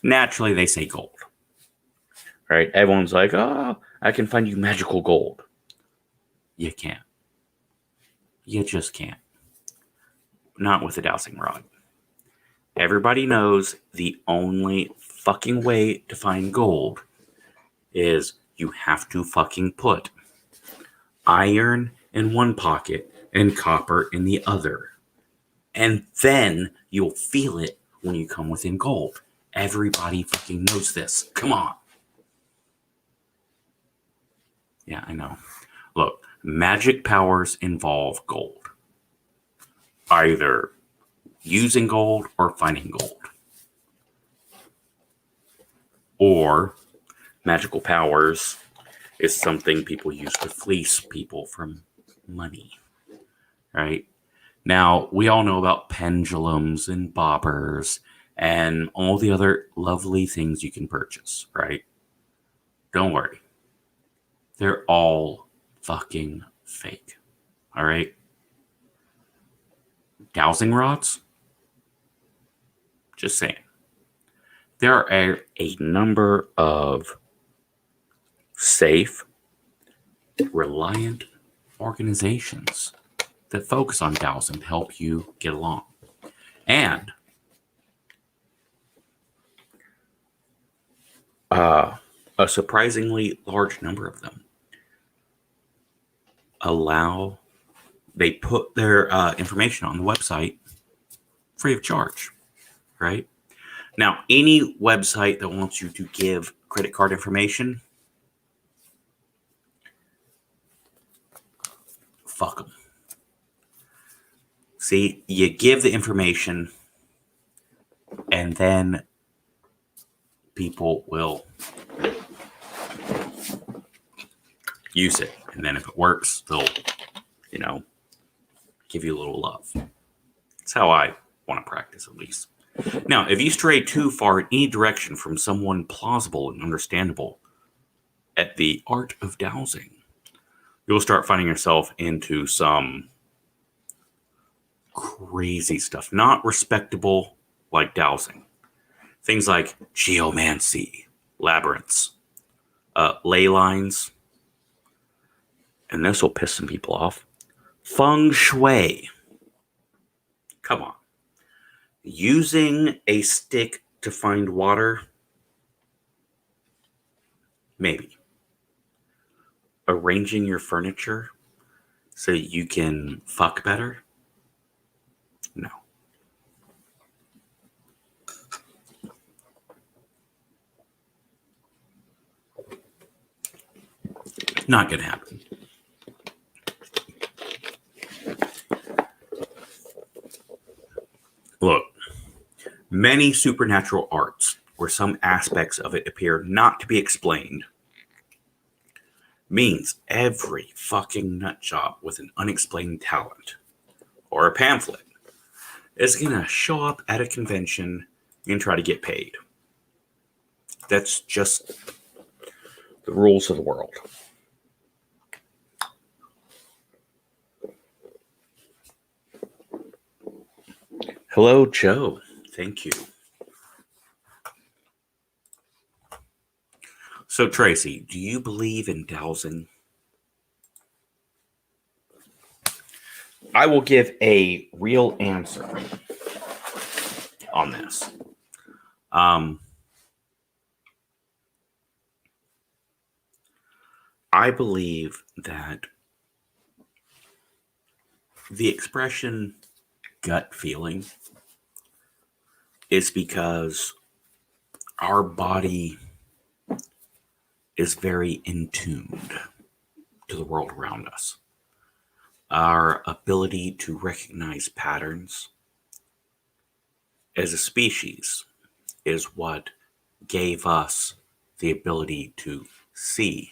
Speaker 1: Naturally, they say gold. Right? Everyone's like, oh, I can find you magical gold. You can't. You just can't. Not with a dowsing rod. Everybody knows the only fucking way to find gold is you have to fucking put iron in one pocket and copper in the other. And then you'll feel it when you come within gold. Everybody fucking knows this. Come on. Yeah, I know. Look, magic powers involve gold. Either using gold or finding gold. Or magical powers is something people use to fleece people from money. Right? Now, we all know about pendulums and bobbers and all the other lovely things you can purchase, right? Don't worry. They're all fucking fake. All right? Dowsing rods? Just saying. There are a number of safe, reliant organizations that focus on dowsing to help you get along. And a surprisingly large number of them they put their information on the website free of charge, right? Now, any website that wants you to give credit card information, fuck them. See, you give the information and then people will use it. And then if it works, they'll, give you a little love. That's how I want to practice, at least. Now, if you stray too far in any direction from someone plausible and understandable at the art of dowsing, you'll start finding yourself into some crazy stuff. Not respectable like dowsing. Things like geomancy, labyrinths, ley lines, and this will piss some people off. Feng shui. Come on. Using a stick to find water? Maybe. Arranging your furniture so you can fuck better? No. Not gonna happen. Look, many supernatural arts, where some aspects of it appear not to be explained, means every fucking nutjob with an unexplained talent or a pamphlet is gonna show up at a convention and try to get paid. That's just the rules of the world. Hello, Joe. Thank you. So, Tracy, do you believe in dowsing? I will give a real answer on this. I believe that the expression gut feeling is because our body is very in tuned to the world around us. Our ability to recognize patterns as a species is what gave us the ability to see.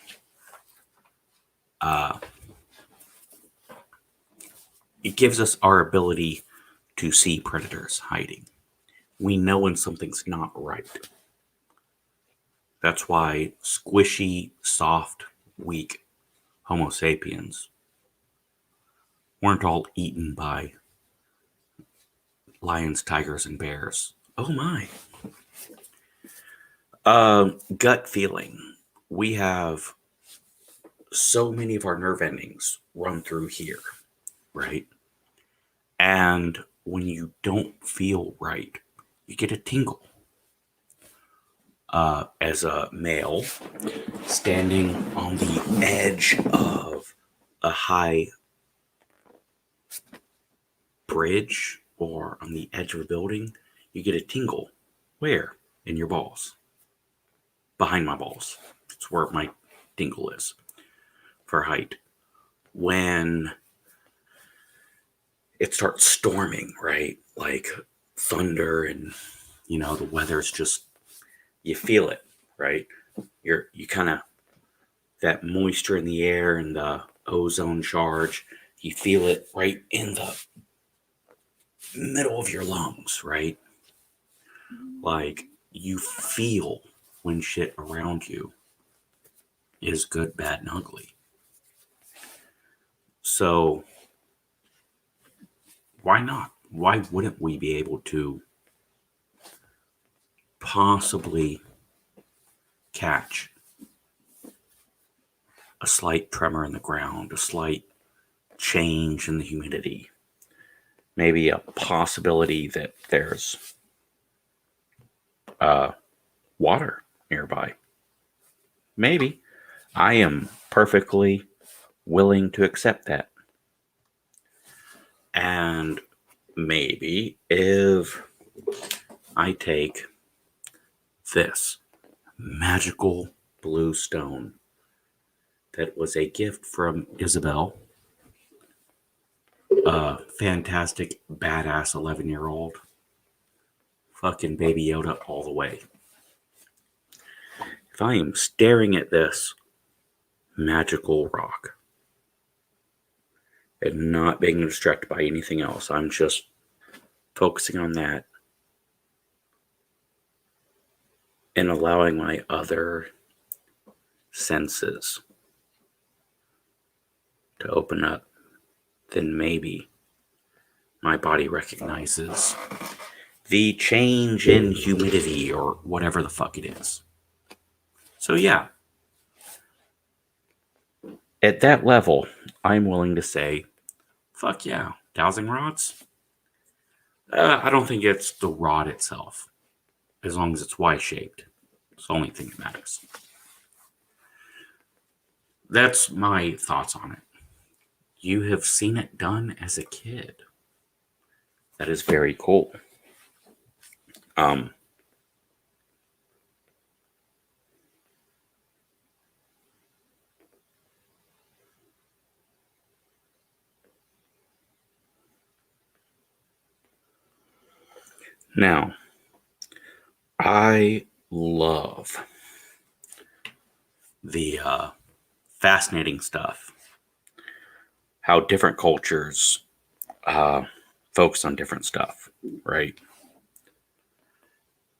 Speaker 1: It gives us our ability to see predators hiding. We know when something's not right. That's why squishy, soft, weak Homo sapiens weren't all eaten by lions, tigers, and bears. Oh my. Gut feeling. We have so many of our nerve endings run through here, right? And when you don't feel right, you get a tingle. As a male, standing on the edge of a high bridge or on the edge of a building, you get a tingle. Where? In your balls. Behind my balls. That's where my tingle is for height. When it starts storming, right? Like thunder and, the weather's just, you feel it, right? You kind of, that moisture in the air and the ozone charge, you feel it right in the middle of your lungs, right? Like you feel when shit around you is good, bad, and ugly. So why not? Why wouldn't we be able to possibly catch a slight tremor in the ground, a slight change in the humidity, maybe a possibility that there's water nearby? Maybe. I am perfectly willing to accept that. And maybe if I take this magical blue stone that was a gift from Isabel, a fantastic, badass 11-year-old, fucking Baby Yoda all the way. If I am staring at this magical rock and not being distracted by anything else, I'm just focusing on that and allowing my other senses to open up, then maybe my body recognizes the change in humidity or whatever the fuck it is. So yeah, at that level, I'm willing to say, fuck yeah, dowsing rods? I don't think it's the rod itself, as long as it's Y-shaped. It's the only thing that matters. That's my thoughts on it. You have seen it done as a kid. That is very cool. Now, I love the fascinating stuff, how different cultures focus on different stuff, right?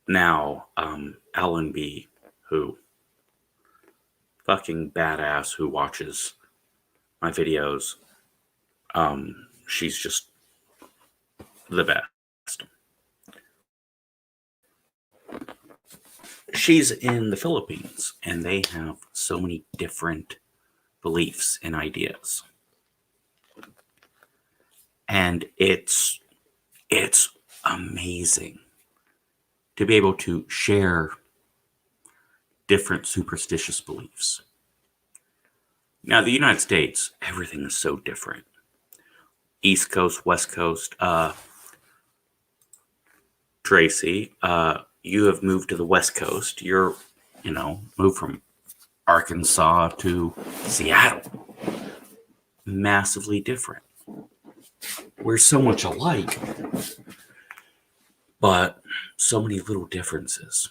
Speaker 1: Now, Alan B., who fucking badass, who watches my videos, she's just the best. She's in the Philippines, and they have so many different beliefs and ideas. And it's amazing to be able to share different superstitious beliefs. Now, the United States, everything is so different. East Coast, West Coast. Tracy, you have moved to the West Coast. You're, moved from Arkansas to Seattle. Massively different. We're so much alike, but so many little differences.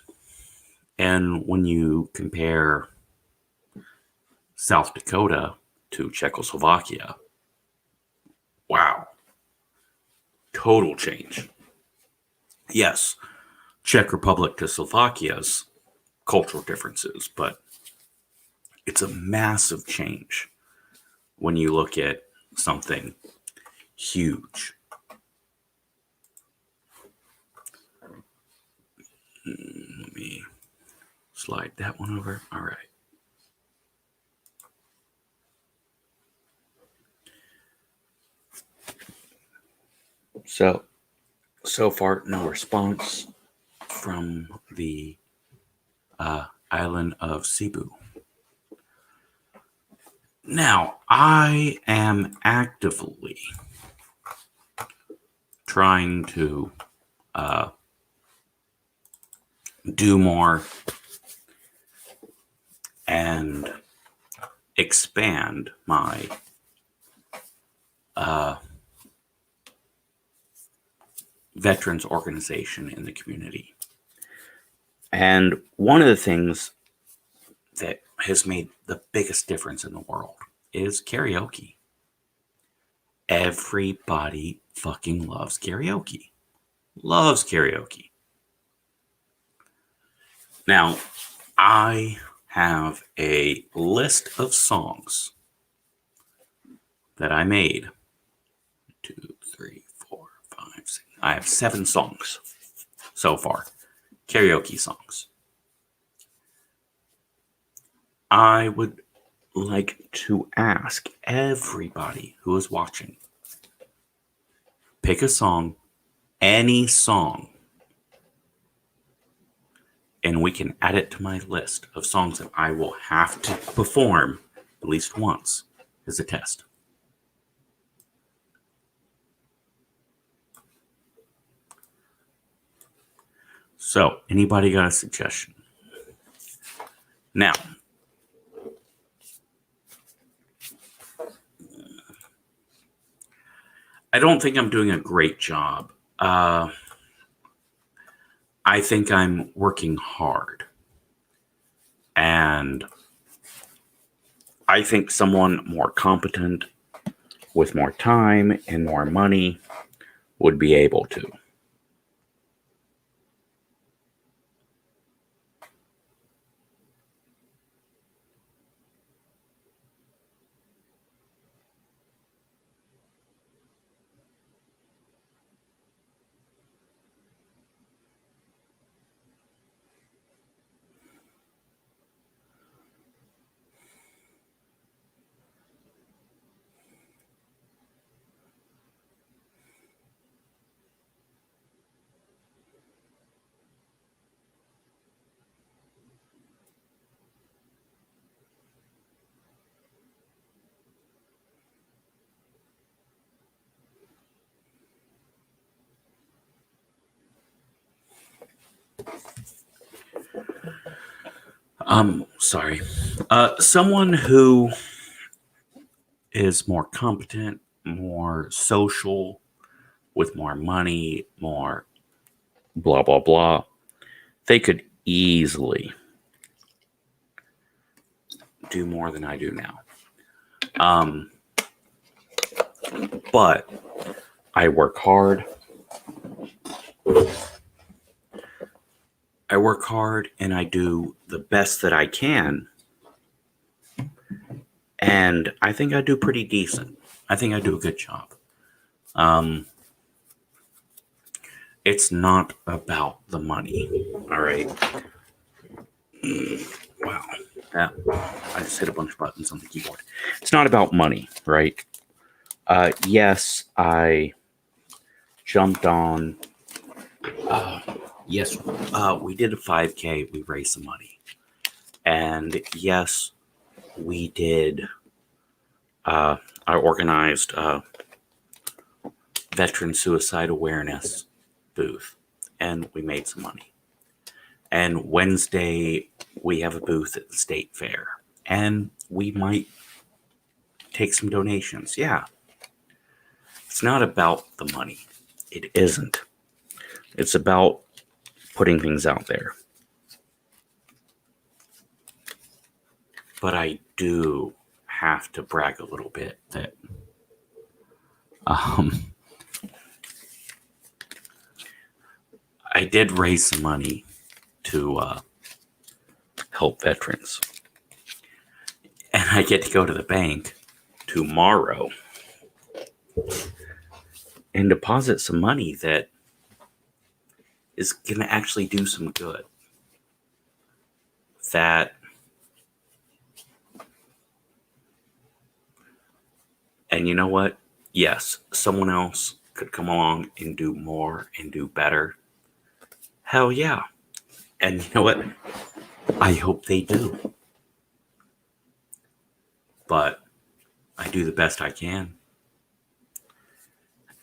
Speaker 1: And when you compare South Dakota to Czechoslovakia, wow, total change. Yes, Czech Republic to Slovakia's cultural differences, but it's a massive change when you look at something huge. Let me slide that one over. All right. So far, no response from the island of Cebu. Now, I am actively trying to do more and expand my veterans organization in the community. And one of the things that has made the biggest difference in the world is karaoke. Everybody fucking loves karaoke. Loves karaoke. Now, I have a list of songs that I made. 2, 3, 4, 5, 6. I have 7 songs so far. Karaoke songs. I would like to ask everybody who is watching, pick a song, any song, and we can add it to my list of songs that I will have to perform at least once as a test. So, anybody got a suggestion? Now, I don't think I'm doing a great job. I think I'm working hard. And I think someone more competent with more time and more money would be able to. Sorry. Someone who is more competent, more social, with more money, more blah, blah, blah, they could easily do more than I do now. But I work hard. And I do the best that I can. And I think I do pretty decent. I think I do a good job. It's not about the money. All right. Wow. I just hit a bunch of buttons on the keyboard. It's not about money, right? Yes, I jumped on. Yes, we did a 5K. We raised some money. And yes, we did I organized a veteran suicide awareness booth, and we made some money. And Wednesday, we have a booth at the state fair, and we might take some donations. Yeah. It's not about the money. It isn't. It's about putting things out there. But I do have to brag a little bit that I did raise some money to help veterans. And I get to go to the bank tomorrow and deposit some money that is going to actually do some good. And you know what? Yes, someone else could come along and do more and do better. Hell yeah. And you know what? I hope they do. But I do the best I can.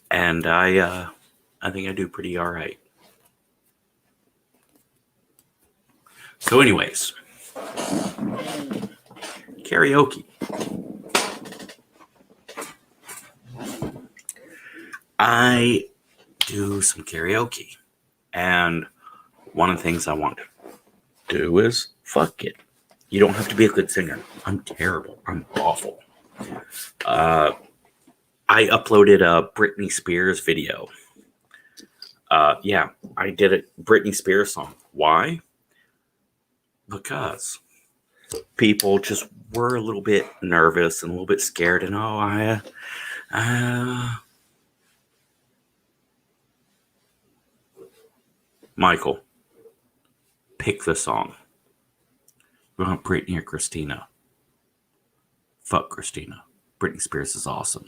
Speaker 1: And I think I do pretty all right. So anyways, karaoke. I do some karaoke. And one of the things I want to do is fuck it. You don't have to be a good singer. I'm terrible. I'm awful. I uploaded a Britney Spears video. Yeah, I did a Britney Spears song. Why? Because people just were a little bit nervous and a little bit scared. And Michael, pick the song. You want Britney or Christina? Fuck Christina. Britney Spears is awesome.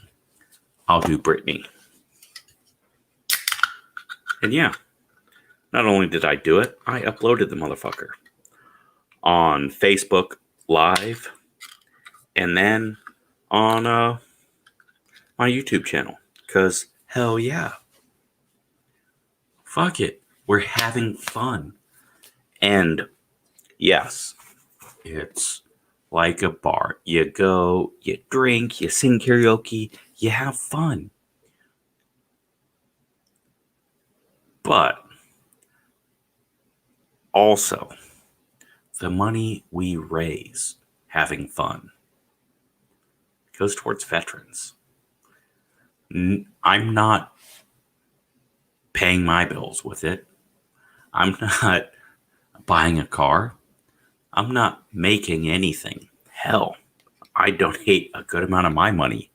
Speaker 1: I'll do Britney. And yeah, not only did I do it, I uploaded the motherfucker on Facebook Live and then on my YouTube channel. Because hell yeah. Fuck it. We're having fun. And yes, it's like a bar. You go, you drink, you sing karaoke, you have fun. But also, the money we raise having fun goes towards veterans. I'm not paying my bills with it. I'm not buying a car. I'm not making anything. Hell, I donate a good amount of my money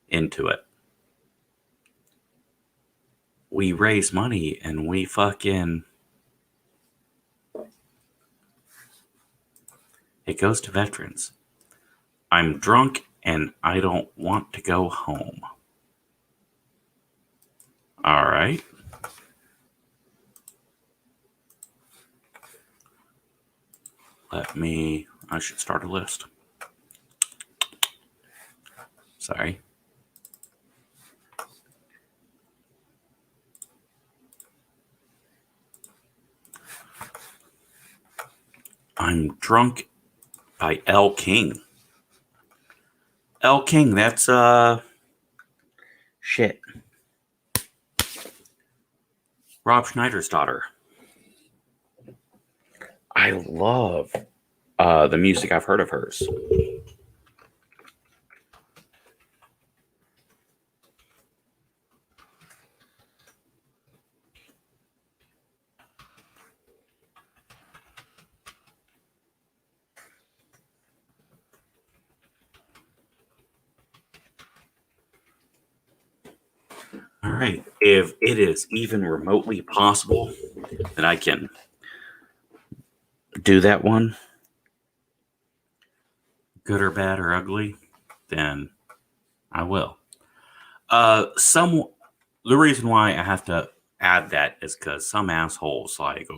Speaker 1: into it. We raise money and we fucking... It goes to veterans. I'm drunk and I don't want to go home. All right. I should start a list. Sorry. I'm Drunk by L. King. L. King, that's shit. Rob Schneider's daughter. I love the music I've heard of hers. All right. If it is even remotely possible that I can do that one, good or bad or ugly, then I will. The reason why I have to add that is because some assholes like,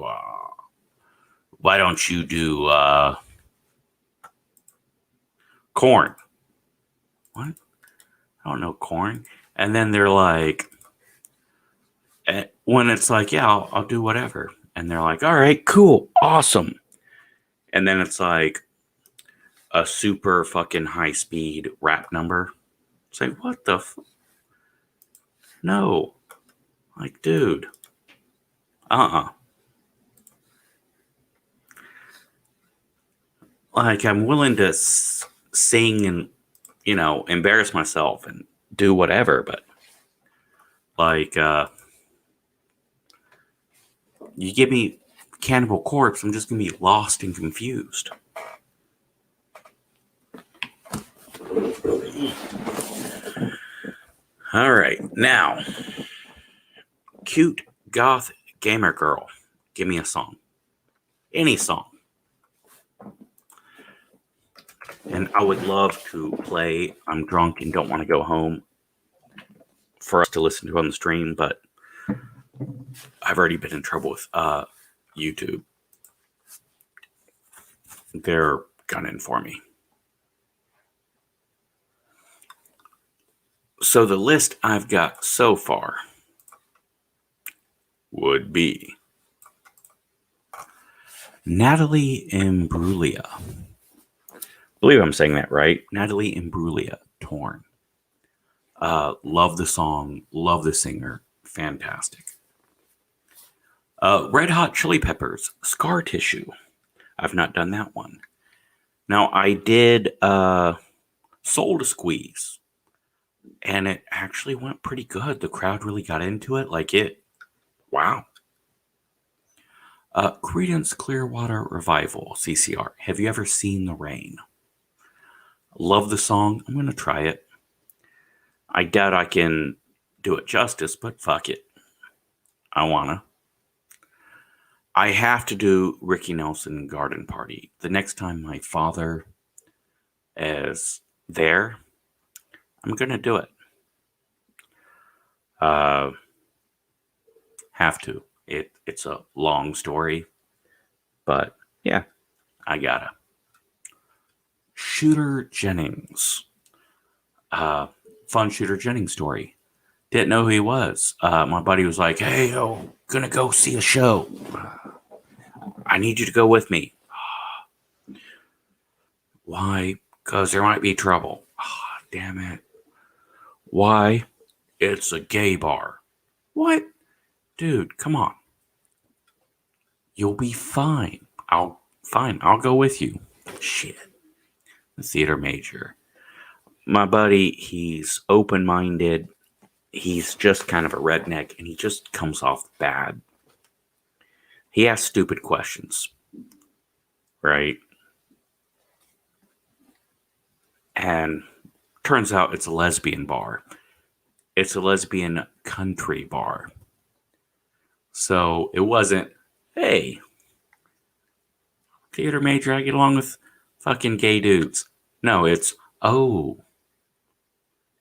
Speaker 1: why don't you do Corn? what? I don't know corn. And then they're like, when it's like, yeah, I'll do whatever. And they're like, all right, cool, awesome. And then it's like a super fucking high speed rap number. It's like, what the no. Like, dude. Like, I'm willing to sing and, embarrass myself and do whatever, but like, you give me Cannibal Corpse, I'm just gonna be lost and confused. All right, now, cute goth gamer girl, give me a song, any song, and I would love to play I'm drunk and don't want to go home for us to listen to on the stream, but I've already been in trouble with YouTube. They're gunning for me. So the list I've got so far would be Natalie Imbruglia. I believe I'm saying that right. Natalie Imbruglia, Torn. Love the song, love the singer, fantastic. Red Hot Chili Peppers, Scar Tissue. I've not done that one. Now, I did Soul to Squeeze, and it actually went pretty good. The crowd really got into it. Wow. Creedence Clearwater Revival, CCR. Have you ever seen the rain? Love the song. I'm going to try it. I doubt I can do it justice, but fuck it. I wanna. I have to do Ricky Nelson Garden Party. The next time my father is there, I'm going to do it. Have to. It's a long story, but yeah, I gotta. Shooter Jennings. Fun Shooter Jennings story. Didn't know who he was. My buddy was like, hey, gonna go see a show. I need you to go with me. Why? Because there might be trouble. Damn it. Why? It's a gay bar. What? Dude, come on. You'll be fine. I'll go with you. Shit. The theater major. My buddy, he's open-minded. He's just kind of a redneck, and he just comes off bad. He asks stupid questions. Right? And turns out it's a lesbian bar. It's a lesbian country bar. So it wasn't, hey, theater major, I get along with fucking gay dudes. No, it's, oh,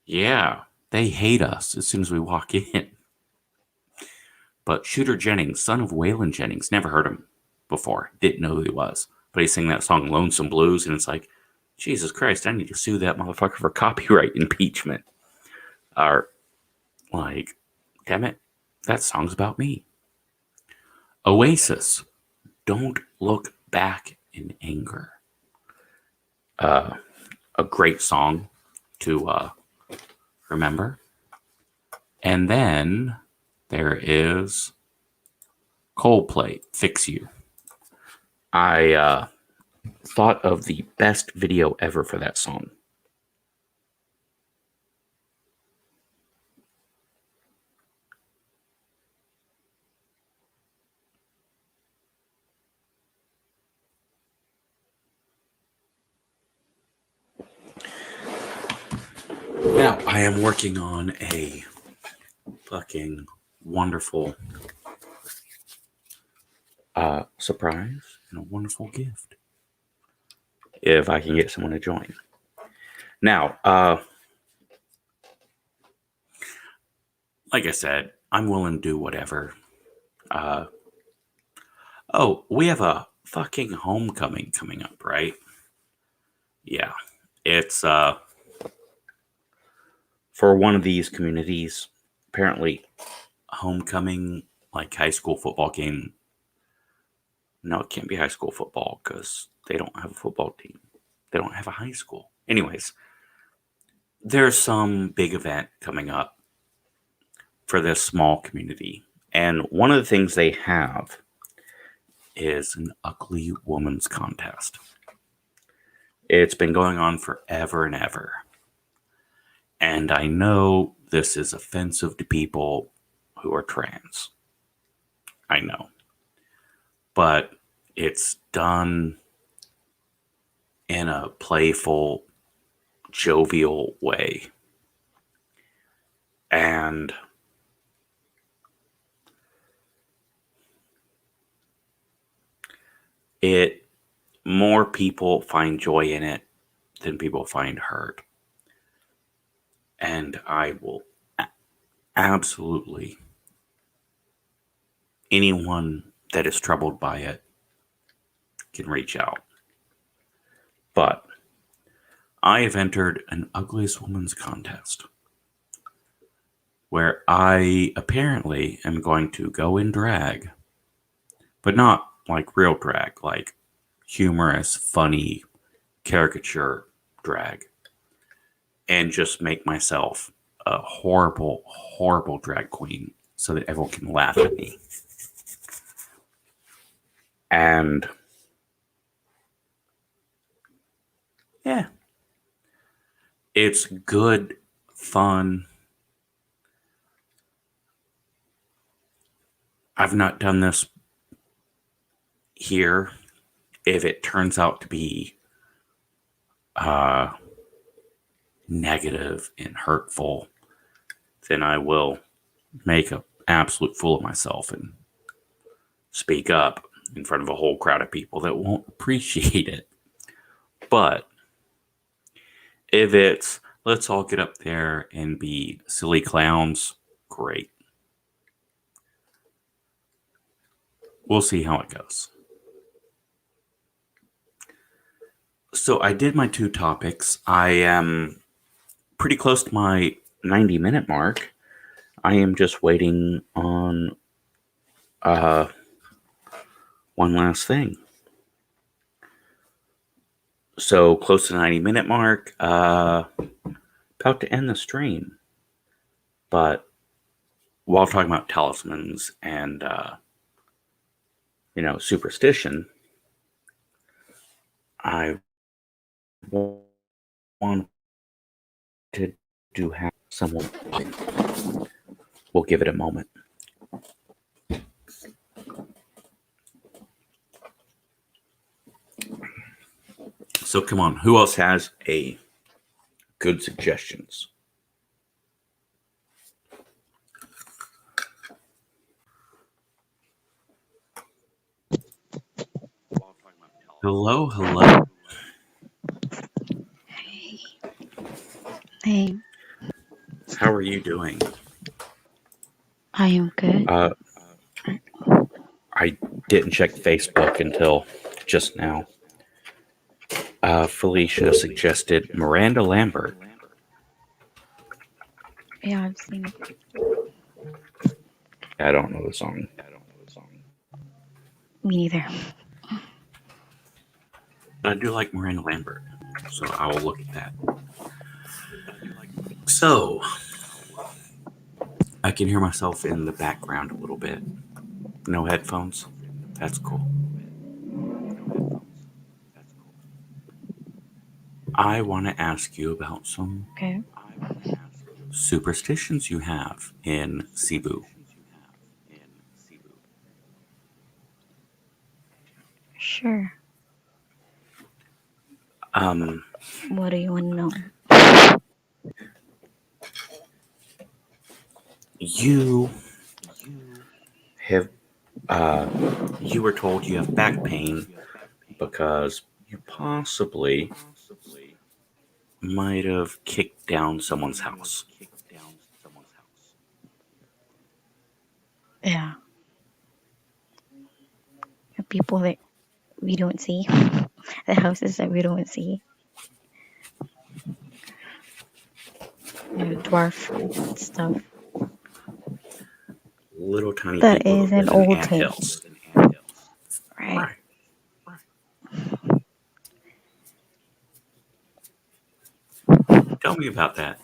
Speaker 1: yeah, they hate us as soon as we walk in. But Shooter Jennings, son of Waylon Jennings, never heard him before. Didn't know who he was. But he sang that song Lonesome Blues, and it's like, Jesus Christ, I need to sue that motherfucker for copyright impeachment. Or, like, damn it, that song's about me. Oasis, Don't Look Back in Anger. A great song to remember. And then there is Coldplay, Fix You. I thought of the best video ever for that song. Now, I am working on a fucking wonderful surprise and a wonderful gift. If I can get someone to join. Now, like I said, I'm willing to do whatever. We have a fucking homecoming coming up, right? Yeah. It's for one of these communities, apparently homecoming, like high school football game. No, it can't be high school football because they don't have a football team. They don't have a high school. Anyways, there's some big event coming up for this small community. And one of the things they have is an ugly woman's contest. It's been going on forever and ever. And I know this is offensive to people who are trans. I know. But it's done in a playful, jovial way. And more people find joy in it than people find hurt. And I will absolutely, anyone that is troubled by it can reach out. But I have entered an ugliest woman's contest where I apparently am going to go in drag, but not like real drag, like humorous, funny, caricature drag, and just make myself a horrible, horrible drag queen so that everyone can laugh at me. And yeah, it's good fun. I've not done this here. If it turns out to be negative and hurtful, then I will make an absolute fool of myself and speak up in front of a whole crowd of people that won't appreciate it. But if it's, let's all get up there and be silly clowns, great. We'll see how it goes. So I did my 2 topics. I am pretty close to my 90-minute mark. I am just waiting on one last thing. So close to the 90-minute mark, about to end the stream. But while talking about talismans and, superstition, I wanted to have someone. We'll give it a moment. So come on, who else has a good suggestions? Hello.
Speaker 2: Hey,
Speaker 1: How are you doing?
Speaker 2: I am good.
Speaker 1: I didn't check Facebook until just now. Felicia suggested Miranda Lambert.
Speaker 2: Yeah, I've seen it.
Speaker 1: I don't know the song.
Speaker 2: Me neither.
Speaker 1: But I do like Miranda Lambert, so I will look at that. So, I can hear myself in the background a little bit. No headphones? That's cool. I want to ask you about some
Speaker 2: Okay.
Speaker 1: superstitions you have in Cebu.
Speaker 2: Sure. What do you want to know?
Speaker 1: You have, you were told you have back pain because you possibly might have kicked down someone's house.
Speaker 2: Yeah. The people that we don't see, the houses that we don't see. dwarf stuff.
Speaker 1: Little tiny
Speaker 2: That
Speaker 1: people
Speaker 2: is
Speaker 1: that
Speaker 2: an
Speaker 1: live in
Speaker 2: old tale,
Speaker 1: anthills.
Speaker 2: right?
Speaker 1: Right. Tell me about that.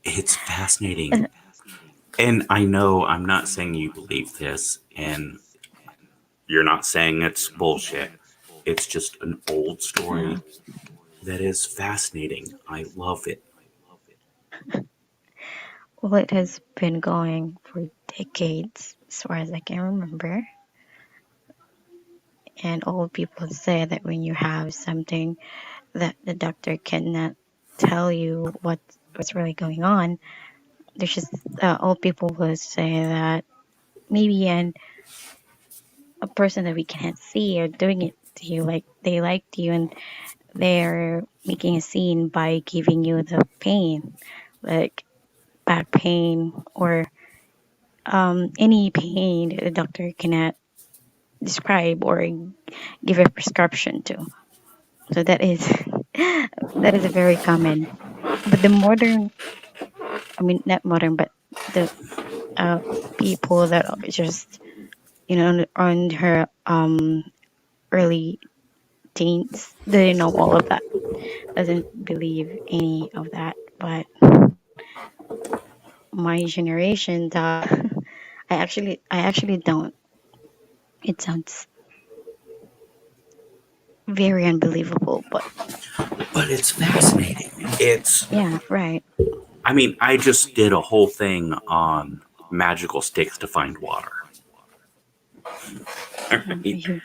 Speaker 1: It's fascinating. And I know I'm not saying you believe this, and you're not saying it's bullshit. It's just an old
Speaker 2: Yeah.
Speaker 1: story that is fascinating. I love it.
Speaker 2: Well, it has been going for decades, as far as I can remember. And old people say that when you have something that the doctor cannot tell you what's really going on, there's just old people will say that maybe a person that we can't see are doing it to you, like they liked you and they're making a scene by giving you the pain, like back pain or any pain that the doctor cannot describe or give a prescription to. So that is that is a very common. But the modern, I mean not modern, but the uh, people that are just on her early teens, they know all of that. Doesn't believe any of that. But my generation, I actually don't. It sounds very unbelievable, but
Speaker 1: But it's fascinating.
Speaker 2: yeah, right.
Speaker 1: I mean, I just did a whole thing on magical sticks to find water. Right?
Speaker 2: You've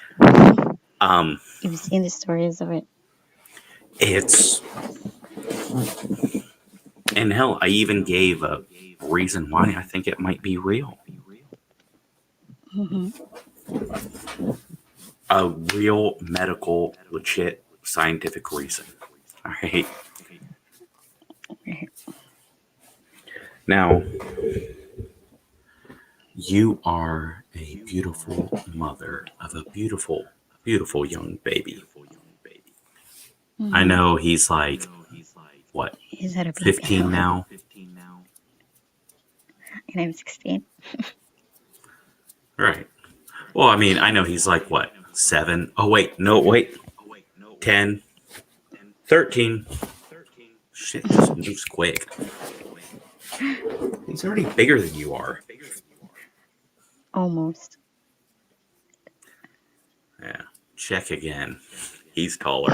Speaker 1: Um,
Speaker 2: you've seen the stories of it.
Speaker 1: it's, and hell, I even gave a reason why I think it might be real.
Speaker 2: Hmm.
Speaker 1: A real medical, legit, scientific reason. All right. Now, you are a beautiful mother of a beautiful, beautiful young baby. I
Speaker 2: Hmm.
Speaker 1: know he's like, what,
Speaker 2: Is that a baby?
Speaker 1: 15 now?
Speaker 2: And I'm 16.
Speaker 1: Right. Well, I mean, I know he's like, what, 7? Oh, wait. No, wait. 10, 13. Shit just moves quick. He's already bigger than you are.
Speaker 2: Almost.
Speaker 1: Yeah. Check again. He's taller.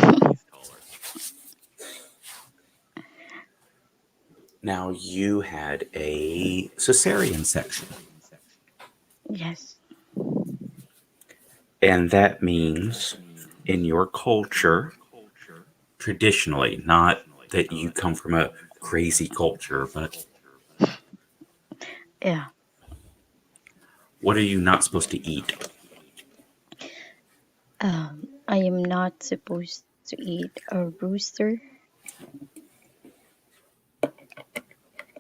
Speaker 1: Now, you had a cesarean section.
Speaker 2: Yes.
Speaker 1: And that means in your culture, traditionally, not that you come from a crazy culture, but
Speaker 2: Yeah.
Speaker 1: what are you not supposed to eat?
Speaker 2: I am not supposed to eat a rooster.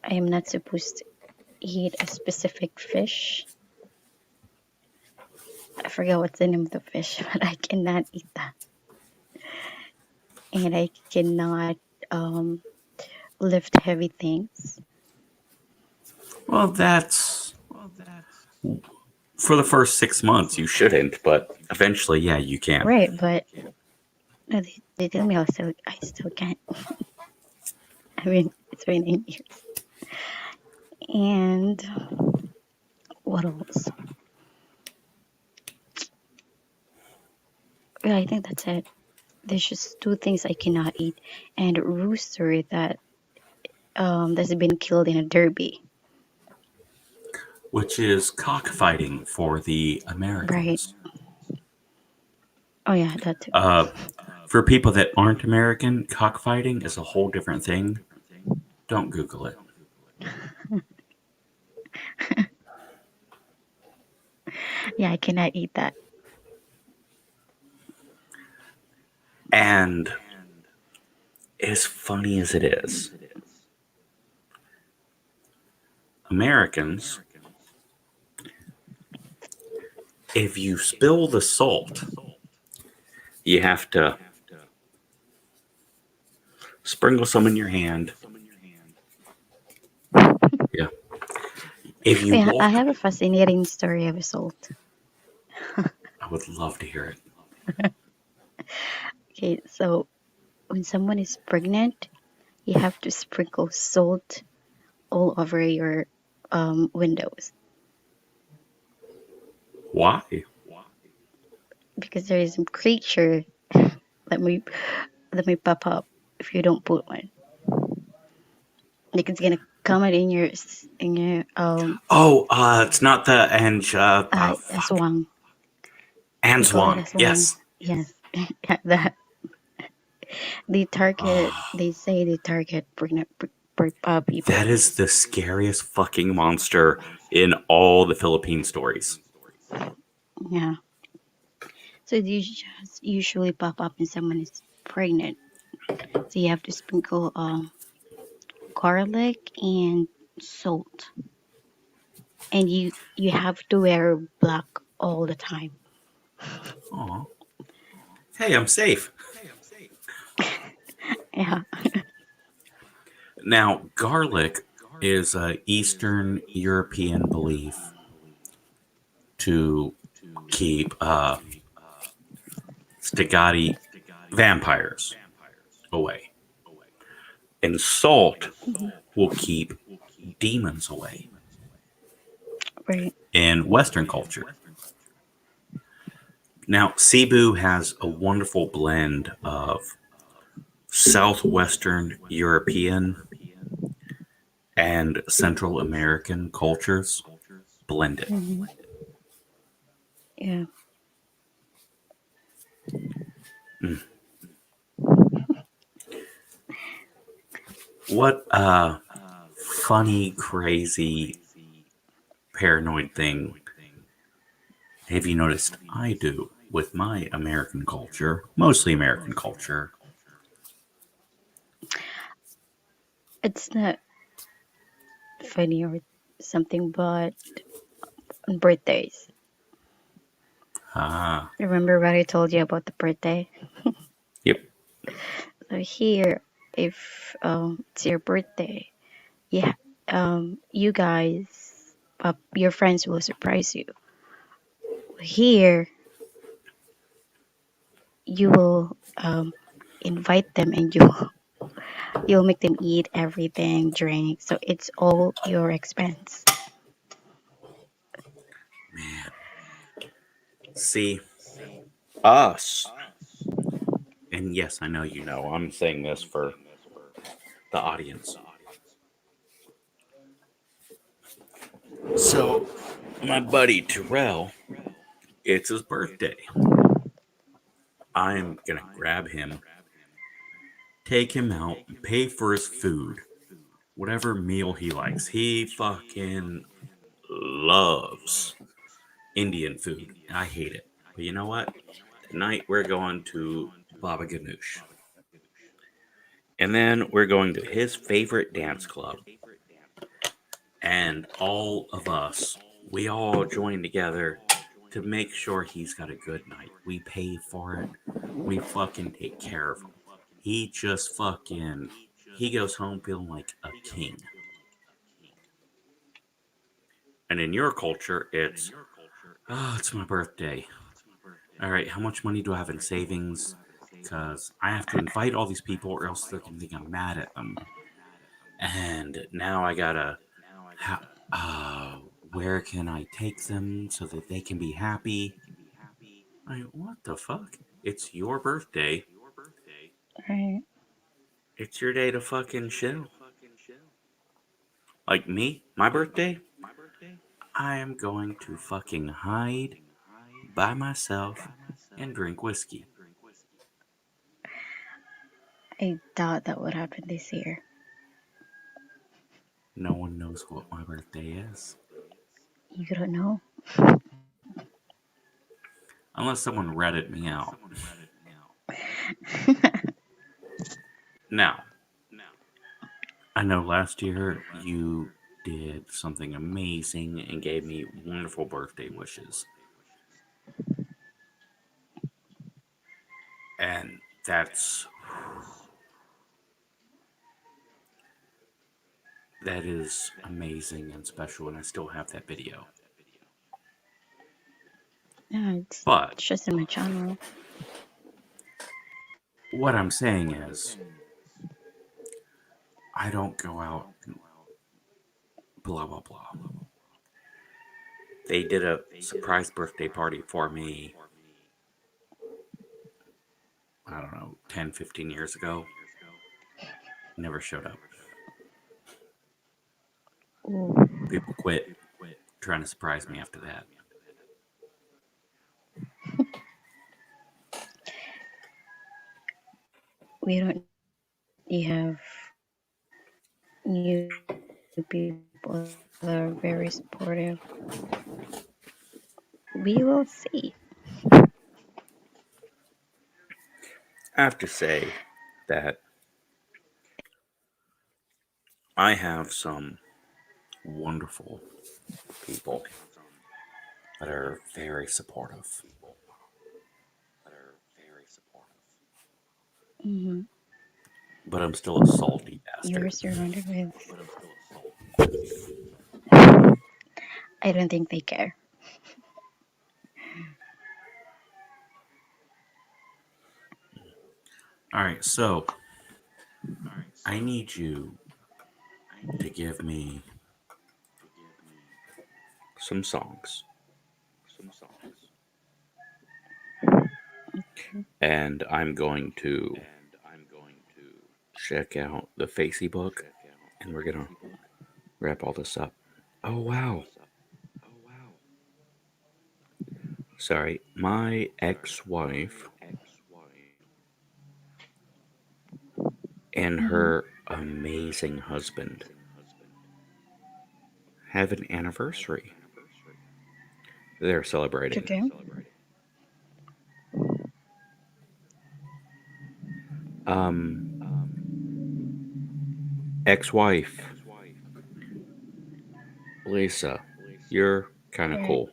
Speaker 2: I am not supposed to eat a specific fish. I forget what's the name of the fish, but I cannot eat that. And I cannot um, lift heavy things.
Speaker 1: Well, that's for the first 6 months, you shouldn't, but eventually, yeah, you can.
Speaker 2: Right, but no, they tell me I still can't. I mean, it's been 8 years. And what else? Yeah, I think that's it. There's just two things I cannot eat, and a rooster that's been killed in a derby.
Speaker 1: Which is cockfighting for the
Speaker 2: Right.
Speaker 1: Americans.
Speaker 2: Oh yeah, that too.
Speaker 1: Uh, for people that aren't American, cockfighting is a whole different thing. Don't Google it.
Speaker 2: Yeah, I cannot eat that.
Speaker 1: And as funny as it is, Americans, if you spill the salt, you have to sprinkle some in your hand If you
Speaker 2: Yeah, I
Speaker 1: walk,
Speaker 2: have a fascinating story of salt.
Speaker 1: I would love to hear it.
Speaker 2: Okay, so when someone is pregnant, you have to sprinkle salt all over your windows
Speaker 1: Why?
Speaker 2: because there is a creature that may pop up if you don't put one. Like it's gonna come out in your
Speaker 1: Oh, it's not the fuck.
Speaker 2: aswang. We call it
Speaker 1: Answan.
Speaker 2: aswang.
Speaker 1: Yes.
Speaker 2: Yes, yeah, that they say they target pregnant people.
Speaker 1: That is the scariest fucking monster in all the Philippine stories.
Speaker 2: Yeah. So these just usually pop up when someone is pregnant. So you have to sprinkle garlic and salt, and you have to wear black all the time.
Speaker 1: Aw. Hey, I'm safe.
Speaker 2: Yeah.
Speaker 1: Now, garlic is a Eastern European belief to keep Stigati vampires away. And salt
Speaker 2: Mhm.
Speaker 1: will keep demons away
Speaker 2: Right.
Speaker 1: in Western culture. Now, Cebu has a wonderful blend of Southwestern European and Central American cultures blended.
Speaker 2: Hmm. Yeah.
Speaker 1: Mm. What funny, crazy, paranoid thing have you noticed I do with my American culture, mostly American culture?
Speaker 2: It's not funny or something, but on birthdays.
Speaker 1: Ah,
Speaker 2: Remember what I told you about the birthday?
Speaker 1: yep.
Speaker 2: So here, if it's your birthday, yeah, you guys, your friends will surprise you. Here, you will invite them, and you'll make them eat everything, drink. So it's all your expense.
Speaker 1: Man, see, us, and yes, I know you know, I'm saying this for the audience. So, my buddy Terrell, it's his birthday. I'm gonna grab him, take him out, pay for his food, whatever meal he likes. He fucking loves Indian food. I hate it. But you know what? Tonight we're going to Baba Ganoush. And then we're going to his favorite dance club. And all of us, we all join together to make sure he's got a good night. We pay for it. We fucking take care of him. He just fucking, he goes home feeling like a king. And in your culture, it's, oh, it's my birthday. All right, how much money do I have in savings? Because I have to invite all these people or else they're going to think I'm mad at them. And now I gotta, ha- where can I take them so that they can be happy? Like, what the fuck? It's your birthday.
Speaker 2: Right.
Speaker 1: It's your day to fucking chill. Like me, my birthday, I am going to fucking hide by myself and drink whiskey.
Speaker 2: I doubt that would happen this year.
Speaker 1: No one knows what my birthday is.
Speaker 2: You don't know.
Speaker 1: Unless someone reddit me out. Now, I know last year you did something amazing and gave me wonderful birthday wishes. And that's That is amazing and special, and I still have that video.
Speaker 2: Yeah,
Speaker 1: But
Speaker 2: it's just in my channel.
Speaker 1: what I'm saying is, I don't go out and blah, blah, blah. They did a surprise birthday party for me, I don't know, 10, 15 years ago. Never showed up.
Speaker 2: Ooh,
Speaker 1: People quit trying to surprise me after that.
Speaker 2: we don't. You have new people that are very supportive. We will see.
Speaker 1: I have to say that I have some wonderful people that are very supportive.
Speaker 2: Mm-hmm.
Speaker 1: But I'm still a salty
Speaker 2: You're
Speaker 1: bastard.
Speaker 2: surrounded with. I don't think they care.
Speaker 1: Alright, so I need you to give me some songs. And I'm going to check out the Facebook and we're gonna wrap all this up. Oh wow. Sorry, my ex-wife and
Speaker 2: Mm-hmm.
Speaker 1: her amazing husband have an anniversary. They're celebrating.
Speaker 2: Okay.
Speaker 1: Um, ex-wife Lisa, you're kind of
Speaker 2: Right.
Speaker 1: cool.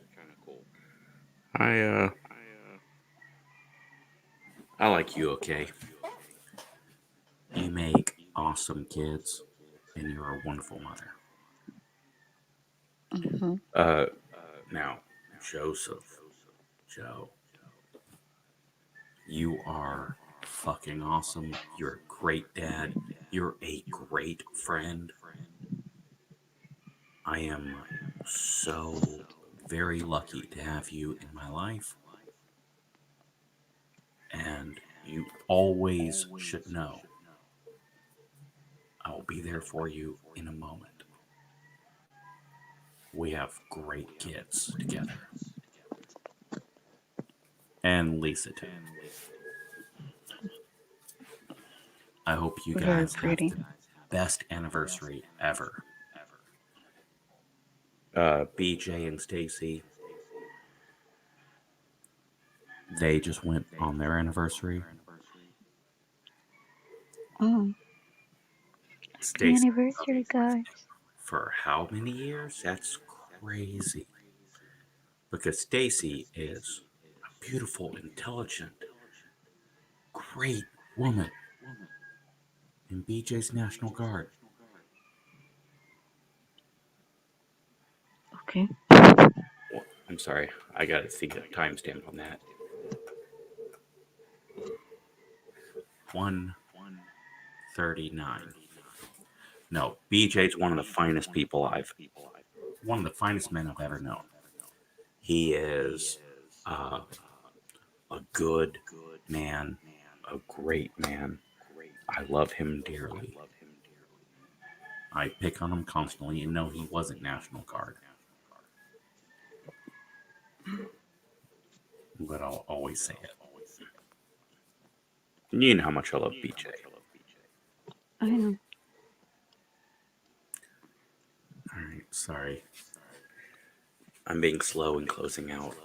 Speaker 1: I I like you. Okay, you make awesome kids, and you're a wonderful mother.
Speaker 2: Mm-hmm.
Speaker 1: Uh, now Joseph, Joe, you are fucking awesome. You're a great dad. You're a great friend. I am so very lucky to have you in my life, and you always should know I will be there for you in a moment. We have great kids together. And Lisa, too. I hope you
Speaker 2: Very
Speaker 1: guys have
Speaker 2: pretty.
Speaker 1: the best anniversary ever. BJ and Stacy, they just went on their anniversary.
Speaker 2: Oh, happy
Speaker 1: Stacy,
Speaker 2: anniversary, guys.
Speaker 1: for how many years? That's crazy. Because Stacy is a beautiful, intelligent, great woman in BJ's National Guard.
Speaker 2: Okay.
Speaker 1: Well, I'm sorry, I gotta see the timestamp on that. 139. No, BJ's one of the finest men I've ever known. He is uh, a good man, a great man. I love him dearly. I pick on him constantly, and no, he wasn't National Guard, but I'll always say it. You know how much I love BJ.
Speaker 2: I know.
Speaker 1: All right, sorry. I'm being slow in closing out.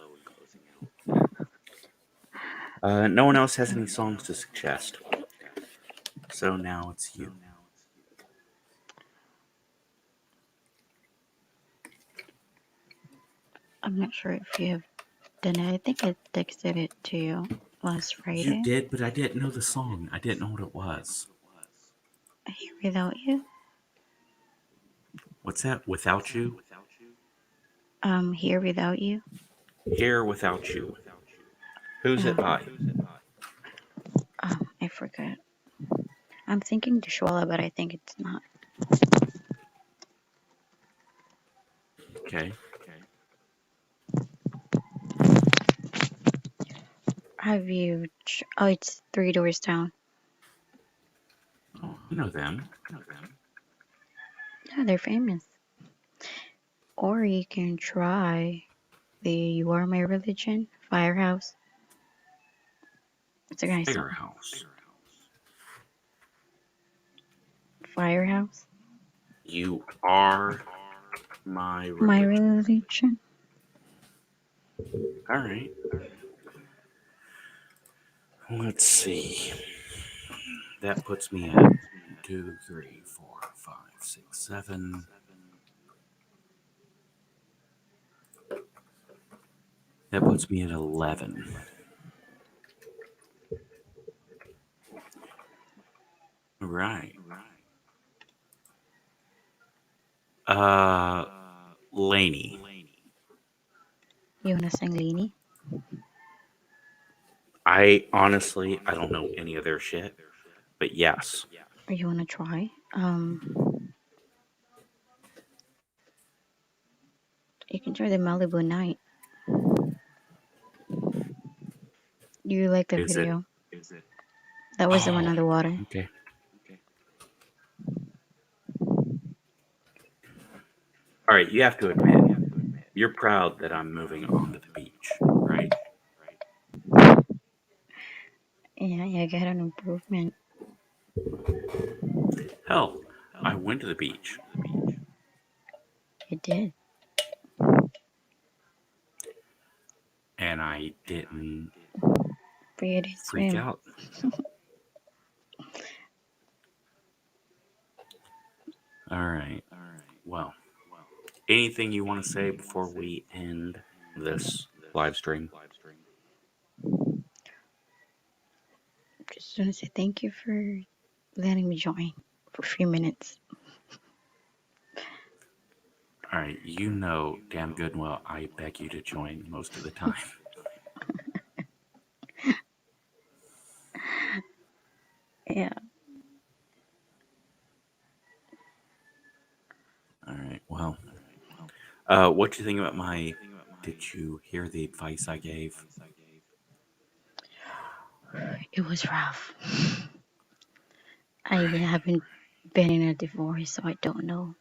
Speaker 1: No one else has any songs to suggest, so now it's you.
Speaker 2: I'm not sure if you have done it. I think I texted it to you last
Speaker 1: You
Speaker 2: Friday.
Speaker 1: did, but I didn't know the song. I didn't know what it was.
Speaker 2: Here without you.
Speaker 1: What's that? Without you?
Speaker 2: Here Without You.
Speaker 1: Here without you. Who's it by?
Speaker 2: I forgot. I'm thinking Dishwalla, but I think it's not.
Speaker 1: Okay.
Speaker 2: Have you? Oh, it's Three Doors Down.
Speaker 1: Oh, I know them.
Speaker 2: Yeah, they're famous. Or you can try the You Are My Religion, Firehouse. It's a nice song.
Speaker 1: Firehouse.
Speaker 2: Firehouse.
Speaker 1: You are my
Speaker 2: My
Speaker 1: religion.
Speaker 2: religion.
Speaker 1: All right. Let's see. That puts me at 2, 3, 4, 5, 6, 7. That puts me at 11. Right. Laney.
Speaker 2: You wanna sing Leanie?
Speaker 1: I don't know any of their shit, but yes.
Speaker 2: Or you wanna try? You can try the Malibu Night. You like the
Speaker 1: Is it?
Speaker 2: video? That was the one
Speaker 1: Oh,
Speaker 2: on the water.
Speaker 1: okay. All right, you have to admit, you're proud that I'm moving onto the beach, right?
Speaker 2: Yeah, you got an improvement.
Speaker 1: Hell, I went to the beach
Speaker 2: You did.
Speaker 1: and I didn't
Speaker 2: For you to
Speaker 1: freak
Speaker 2: swim.
Speaker 1: out. All right. Well, anything you want to say before we end this live stream?
Speaker 2: Just want to say thank you for letting me join for a few minutes.
Speaker 1: All right, you know damn good and well I beg you to join most of the time.
Speaker 2: Yeah.
Speaker 1: All right, well, what do you think about my? Did you hear the advice I gave?
Speaker 2: It was rough. I haven't been in a divorce, so I don't know.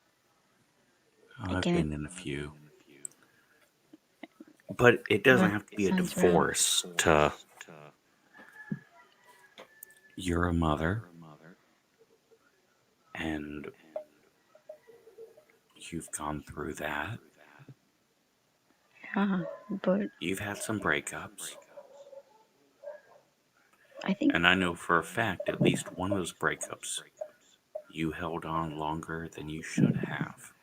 Speaker 2: I
Speaker 1: I've
Speaker 2: can't.
Speaker 1: been in a few, but it doesn't
Speaker 2: But
Speaker 1: have to
Speaker 2: it
Speaker 1: be a
Speaker 2: sounds rough.
Speaker 1: divorce to. You're a mother, and you've gone through that.
Speaker 2: Yeah, but
Speaker 1: You've had some breakups,
Speaker 2: I think.
Speaker 1: and I know for a fact at least one of those breakups you held on longer than you should have.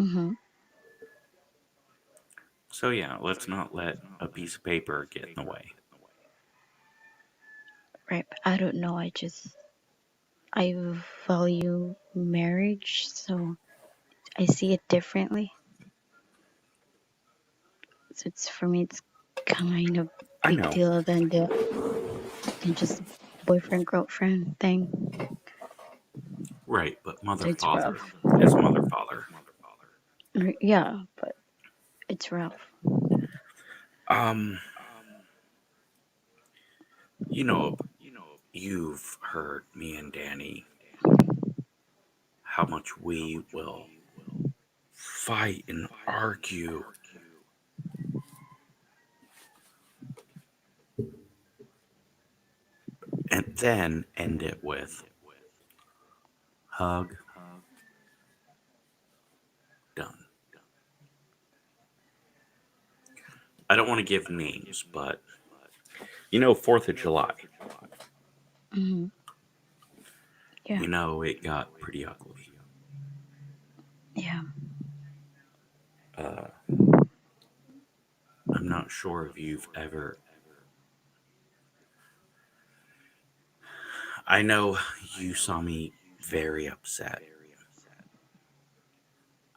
Speaker 2: Mm-hmm.
Speaker 1: So yeah, let's not let a piece of paper get in the way.
Speaker 2: Right. But I don't know. I value marriage, so I see it differently. So it's for me, it's kind of
Speaker 1: I
Speaker 2: big
Speaker 1: know,
Speaker 2: deal than just boyfriend girlfriend thing.
Speaker 1: right? But mother
Speaker 2: So it's
Speaker 1: father
Speaker 2: rough.
Speaker 1: is mother father.
Speaker 2: Yeah, but it's rough.
Speaker 1: Um, you know, you've heard me and Danny how much we will fight and argue, and then end it with hug, done. I don't want to give names, but 4th of July,
Speaker 2: Hmm. Yeah,
Speaker 1: it got pretty ugly.
Speaker 2: yeah.
Speaker 1: Uh, I'm not sure if you've ever. I know you saw me very upset.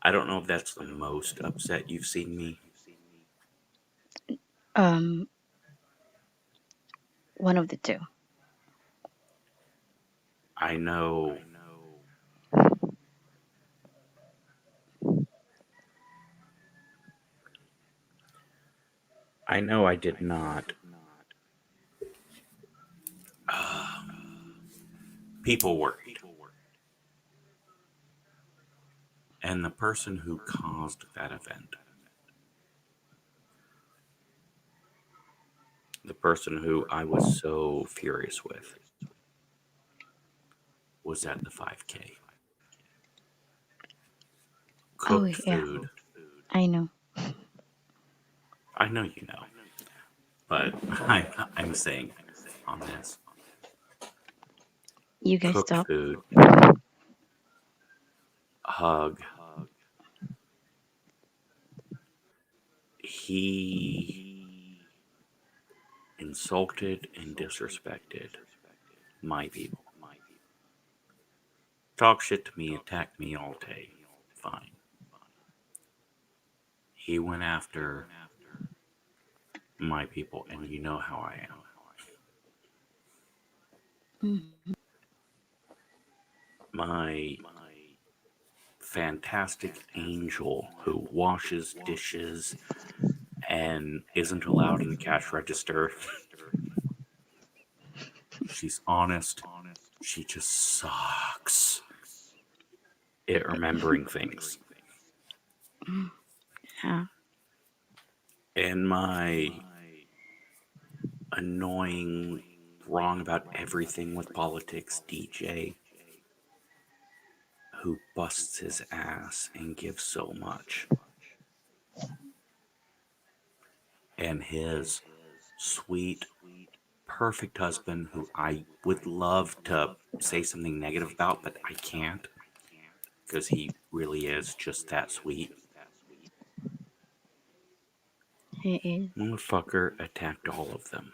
Speaker 1: I don't know if that's the most upset you've seen me.
Speaker 2: Um, one of the two.
Speaker 1: I know I did not. People worried. And the person who caused that event, the person who I was so furious with, was at the 5K.
Speaker 2: Oh
Speaker 1: Cooked
Speaker 2: yeah,
Speaker 1: food.
Speaker 2: I know.
Speaker 1: I know you know, but I'm saying on this.
Speaker 2: You guys
Speaker 1: Cooked
Speaker 2: stop.
Speaker 1: food, hug. He insulted and disrespected my people. Talk shit to me, attack me all day. Fine. He went after my people, and you know how I am.
Speaker 2: Mhm.
Speaker 1: My fantastic angel who washes dishes and isn't allowed in the cash register. She's honest. She just sucks at remembering things.
Speaker 2: Yeah.
Speaker 1: And my annoying, wrong about everything with politics DJ who busts his ass and gives so much. And his sweet, perfect husband who I would love to say something negative about, but I can't because he really is just that sweet.
Speaker 2: He is.
Speaker 1: Motherfucker attacked all of them.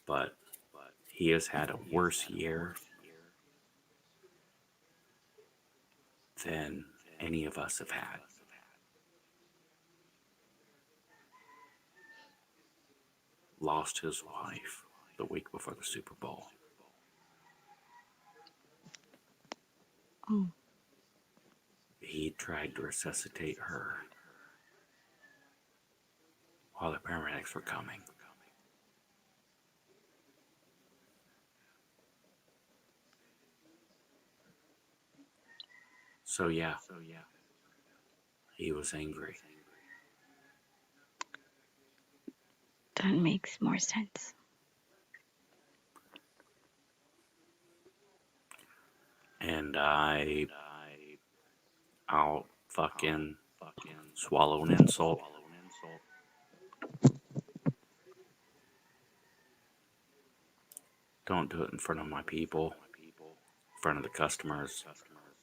Speaker 1: But he has had a worse year than any of us have had. Lost his wife the week before the Super Bowl.
Speaker 2: Oh.
Speaker 1: He tried to resuscitate her while the paramedics were coming. So yeah, he was angry.
Speaker 2: That makes more sense.
Speaker 1: And I'll fucking swallow an insult. Don't do it in front of my people, in front of the customers.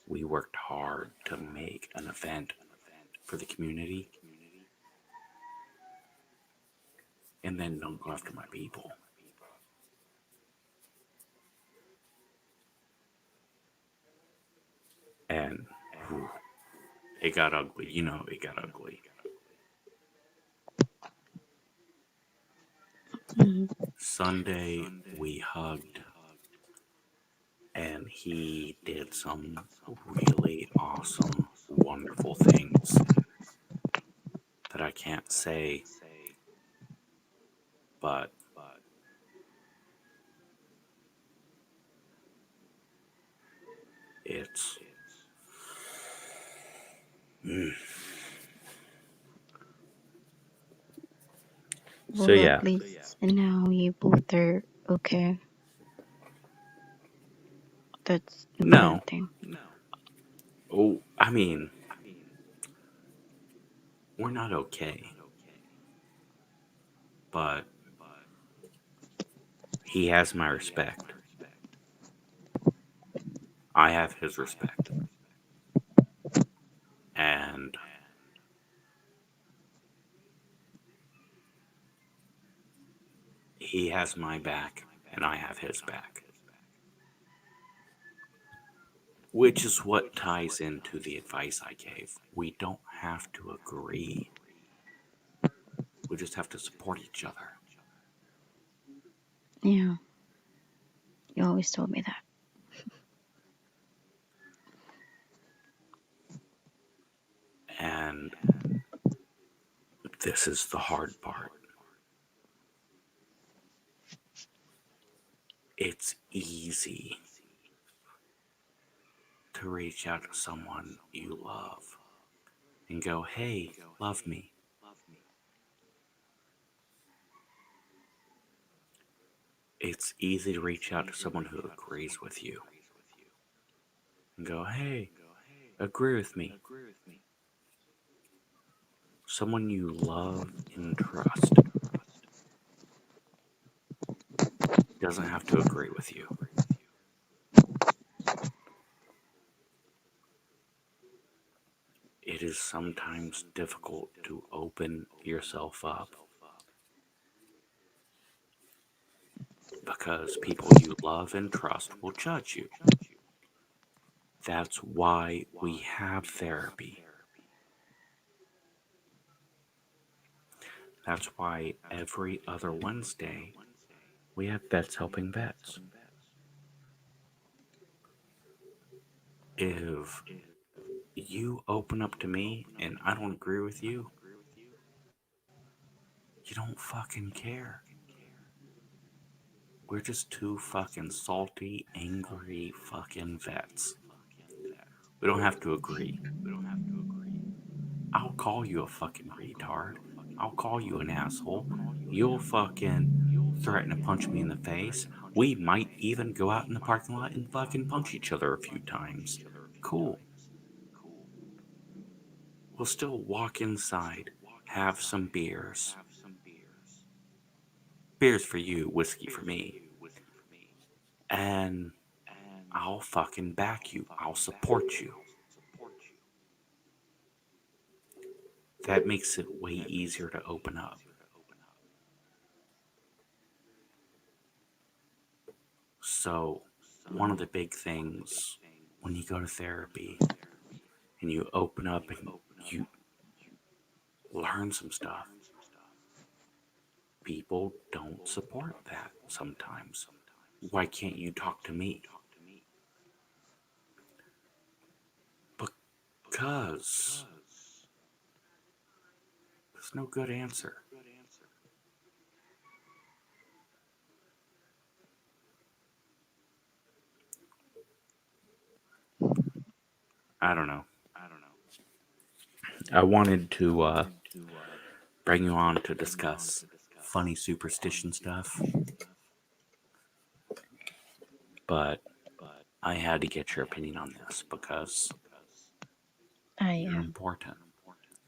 Speaker 1: We worked hard to make an event for the community, and then don't go after my people. And whew, it got ugly. You know, it got ugly.
Speaker 2: Mhm.
Speaker 1: Sunday, we hugged, and he did some really awesome, wonderful things that I can't say, but it's. Mm. So,
Speaker 2: Well,
Speaker 1: yeah.
Speaker 2: at least now you both are okay. That's the
Speaker 1: No.
Speaker 2: important thing.
Speaker 1: Oh, I mean, we're not okay, but he has my respect. I have his respect. And He has my back, and I have his back. Which is what ties into the advice I gave. We don't have to agree. We just have to support each other.
Speaker 2: Yeah. You always told me that.
Speaker 1: And this is the hard part. It's easy to reach out to someone you love and go, hey, love me. It's easy to reach out to someone who agrees with you and go, hey, agree with me. Someone you love and trust doesn't have to agree with you. It is sometimes difficult to open yourself up because people you love and trust will judge you. That's why we have therapy. That's why every other Wednesday we have Vets Helping Vets. If you open up to me and I don't agree with you, you don't fucking care. We're just two fucking salty, angry fucking vets. We don't have to agree. I'll call you a fucking retard. I'll call you an asshole. You'll fucking threaten to punch me in the face. We might even go out in the parking lot and fucking punch each other a few times. Cool. We'll still walk inside, have some beers. Beers for you, whiskey for me. And I'll fucking back you. I'll support you. That makes it way easier to open up. So, one of the big things when you go to therapy and you open up and you learn some stuff, people don't support that sometimes. Why can't you talk to me? Because there's no good answer. I don't know. I wanted to bring you on to discuss funny superstition stuff, but I had to get your opinion on this because you're important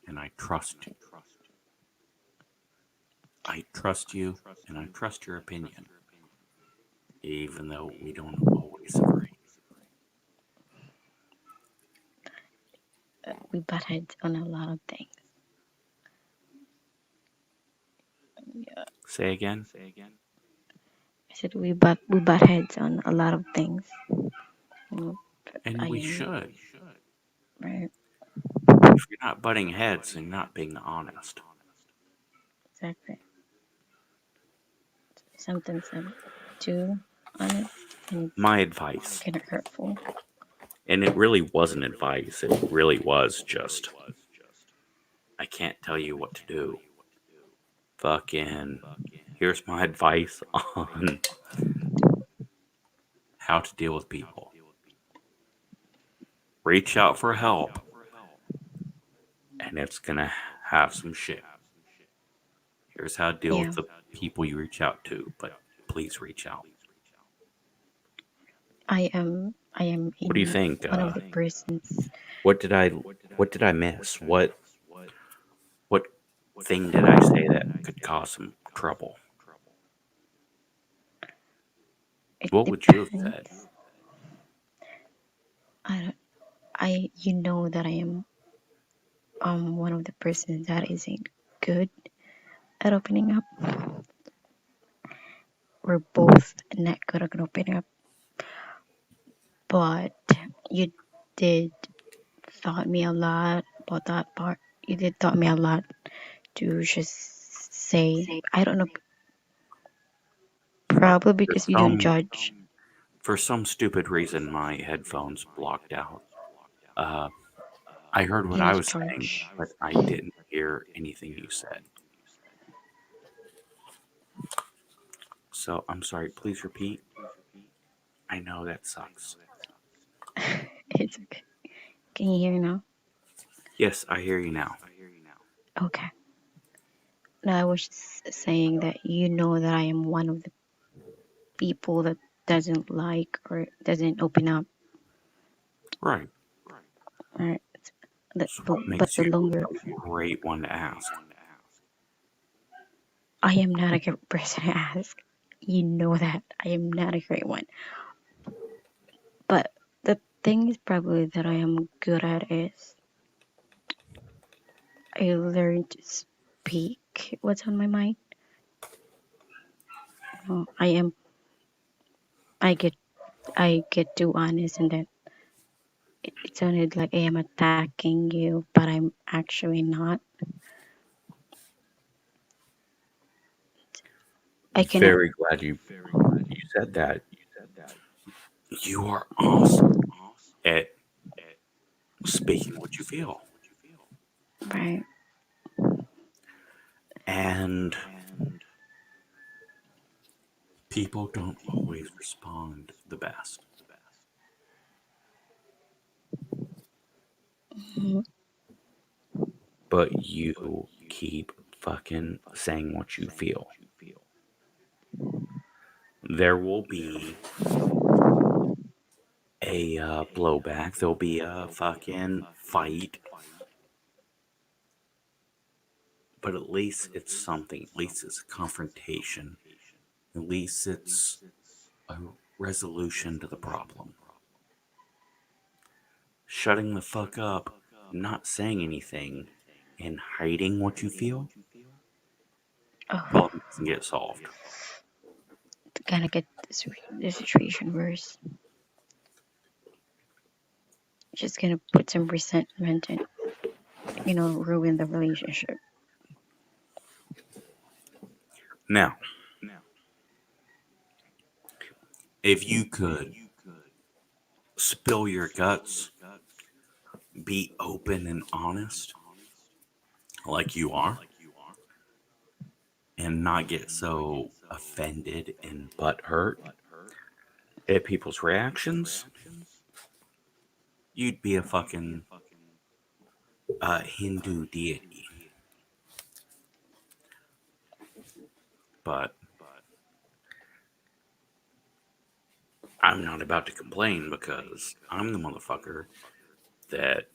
Speaker 1: and I trust you. I trust you and I trust your opinion, even though we don't always agree.
Speaker 2: We butt heads on a lot of things. Yeah.
Speaker 1: Say again?
Speaker 2: I said we butt heads on a lot of things.
Speaker 1: And we should.
Speaker 2: Right.
Speaker 1: If you're not butting heads and not being honest.
Speaker 2: Exactly. Something's too honest and
Speaker 1: My advice,
Speaker 2: kind of hurtful.
Speaker 1: and it really wasn't advice, it really was just, I can't tell you what to do. Fucking, here's my advice on how to deal with people. Reach out for help, and it's gonna have some shit. Here's how to deal with the people you reach out to, but please reach out.
Speaker 2: I am.
Speaker 1: What do you think?
Speaker 2: One of the persons.
Speaker 1: What did I miss? What thing did I say that could cause some trouble? What would you have said?
Speaker 2: You know that I am one of the persons that isn't good at opening up. we're both not good at opening up. But you did taught me a lot about that part. You did taught me a lot to just say, I don't know, probably
Speaker 1: For
Speaker 2: because you don't
Speaker 1: some,
Speaker 2: judge.
Speaker 1: for some stupid reason, my headphones blocked out. I heard what
Speaker 2: You
Speaker 1: I
Speaker 2: need to
Speaker 1: was saying,
Speaker 2: charge.
Speaker 1: but I didn't hear anything you said. So I'm sorry. Please repeat. I know that sucks.
Speaker 2: It's okay. Can you hear me now?
Speaker 1: Yes, I hear you now.
Speaker 2: Okay. No, I was saying that you know that I am one of the people that doesn't like or doesn't open up.
Speaker 1: Right.
Speaker 2: Right?
Speaker 1: So what
Speaker 2: But
Speaker 1: makes
Speaker 2: the
Speaker 1: you
Speaker 2: longer
Speaker 1: a great one to ask?
Speaker 2: I am not a good person to ask. You know that I am not a great one. But the thing is probably that I am good at is I learned to speak what's on my mind. I am I get too honest and then it sounded like I am attacking you, but I'm actually not. I cannot.
Speaker 1: Very glad you said that. You are awesome at speaking what you feel,
Speaker 2: Right.
Speaker 1: and people don't always respond the best.
Speaker 2: Mhm.
Speaker 1: But you keep fucking saying what you feel. There will be a blowback. There'll be a fucking fight. But at least it's something. At least it's a confrontation. At least it's a resolution to the problem. Shutting the fuck up, not saying anything, and hiding what you feel,
Speaker 2: Oh,
Speaker 1: problem doesn't get solved.
Speaker 2: to kind of get the situation worse. Just gonna put some resentment and ruin the relationship.
Speaker 1: Now, if you could spill your guts, be open and honest like you are, and not get so offended and butthurt at people's reactions, you'd be a fucking Hindu deity. But I'm not about to complain because I'm the motherfucker that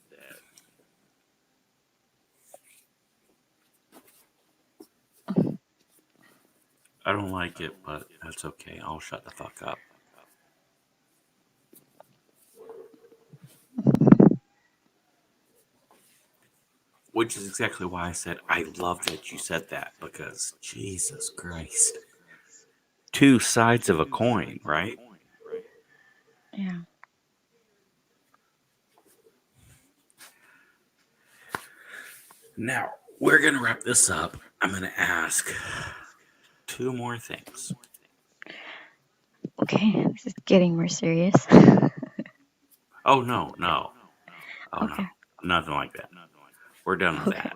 Speaker 1: I don't like it, but that's okay. I'll shut the fuck up. Which is exactly why I said I love that you said that because Jesus Christ. Two sides of a coin, right?
Speaker 2: Yeah.
Speaker 1: Now, we're going to wrap this up. I'm going to ask two more things.
Speaker 2: Okay, this is getting more serious.
Speaker 1: Oh, no, no. Oh, no.
Speaker 2: Okay.
Speaker 1: Nothing like that. We're done with
Speaker 2: Okay.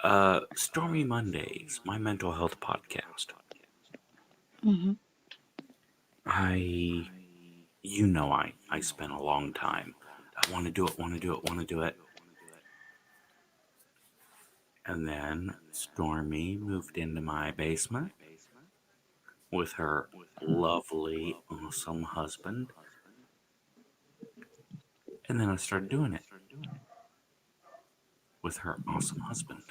Speaker 1: that. Stormy Mondays, my mental health podcast.
Speaker 2: Hmm.
Speaker 1: I spent a long time. I want to do it, want to do it, want to do it. And then Stormy moved into my basement with her lovely, awesome husband. And then I started doing it with her awesome husband.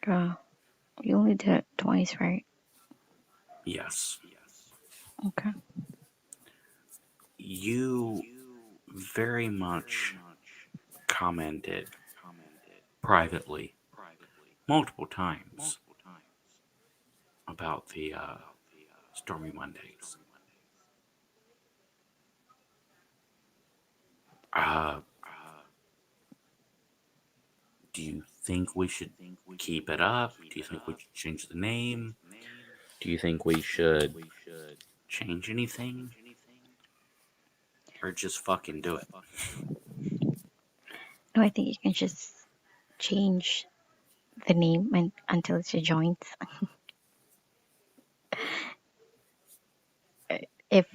Speaker 2: You only did it twice, right?
Speaker 1: Yes.
Speaker 2: Okay.
Speaker 1: You very much commented privately multiple times about the Stormy Mondays. Uh, do you think we should keep it up? Do you think we should change the name? Do you think we should change anything? Or just fucking do it?
Speaker 2: No, I think you can just change the name until it's a joint. If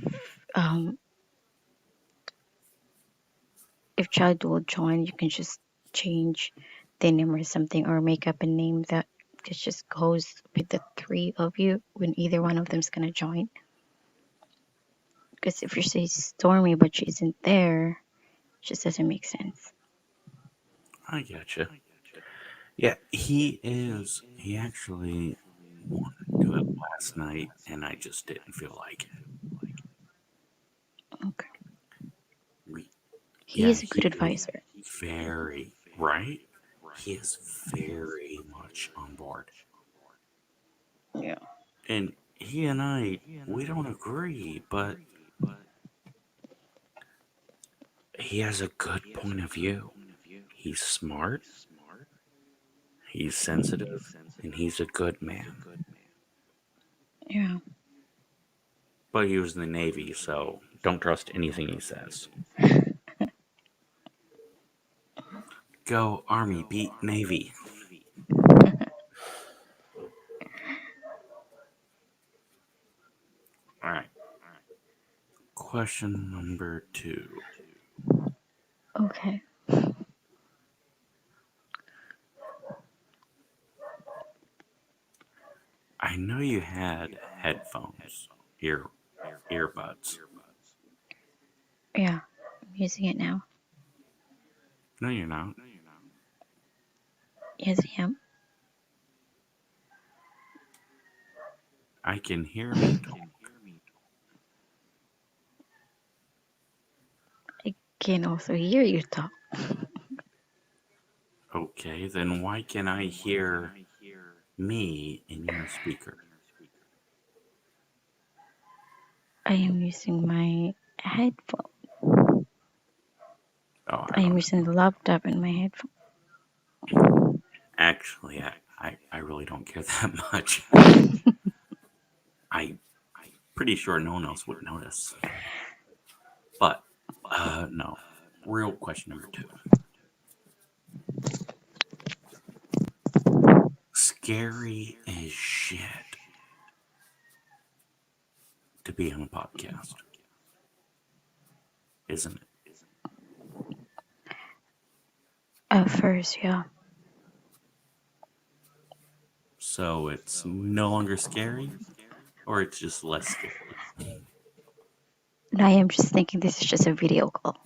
Speaker 2: um if child will join, you can just change the name or something, or make up a name that just goes with the three of you when either one of them's gonna join. Because if you say Stormy but she isn't there, it just doesn't make sense.
Speaker 1: I getcha. Yeah, he is. He actually wanted to do it last night, and I just didn't feel like it.
Speaker 2: Okay.
Speaker 1: We,
Speaker 2: He
Speaker 1: yeah,
Speaker 2: is a good
Speaker 1: he is
Speaker 2: advisor.
Speaker 1: very, right? He is very much on board.
Speaker 2: Yeah.
Speaker 1: And he and I, we don't agree, but he has a good point of view. He's smart, he's sensitive, and he's a good man.
Speaker 2: Yeah.
Speaker 1: But he was in the Navy, so don't trust anything he says. Go Army, beat Navy. Alright. Question number 2.
Speaker 2: Okay.
Speaker 1: I know you had headphones, earbuds.
Speaker 2: Yeah. I'm using it now.
Speaker 1: No, you're not.
Speaker 2: Yes, I am.
Speaker 1: I can hear me talk.
Speaker 2: I can also hear you talk.
Speaker 1: Okay, then why can I hear me in your speaker?
Speaker 2: I am using my headphone.
Speaker 1: Oh, I
Speaker 2: I am
Speaker 1: don't
Speaker 2: using
Speaker 1: know.
Speaker 2: the laptop in my headphone.
Speaker 1: Actually, I really don't care that much. I'm pretty sure no one else would notice. But, no. Real question number 2. Scary as shit to be on a podcast, isn't it?
Speaker 2: At first, yeah.
Speaker 1: So it's no longer scary, or it's just less scary?
Speaker 2: And I am just thinking this is just a video call.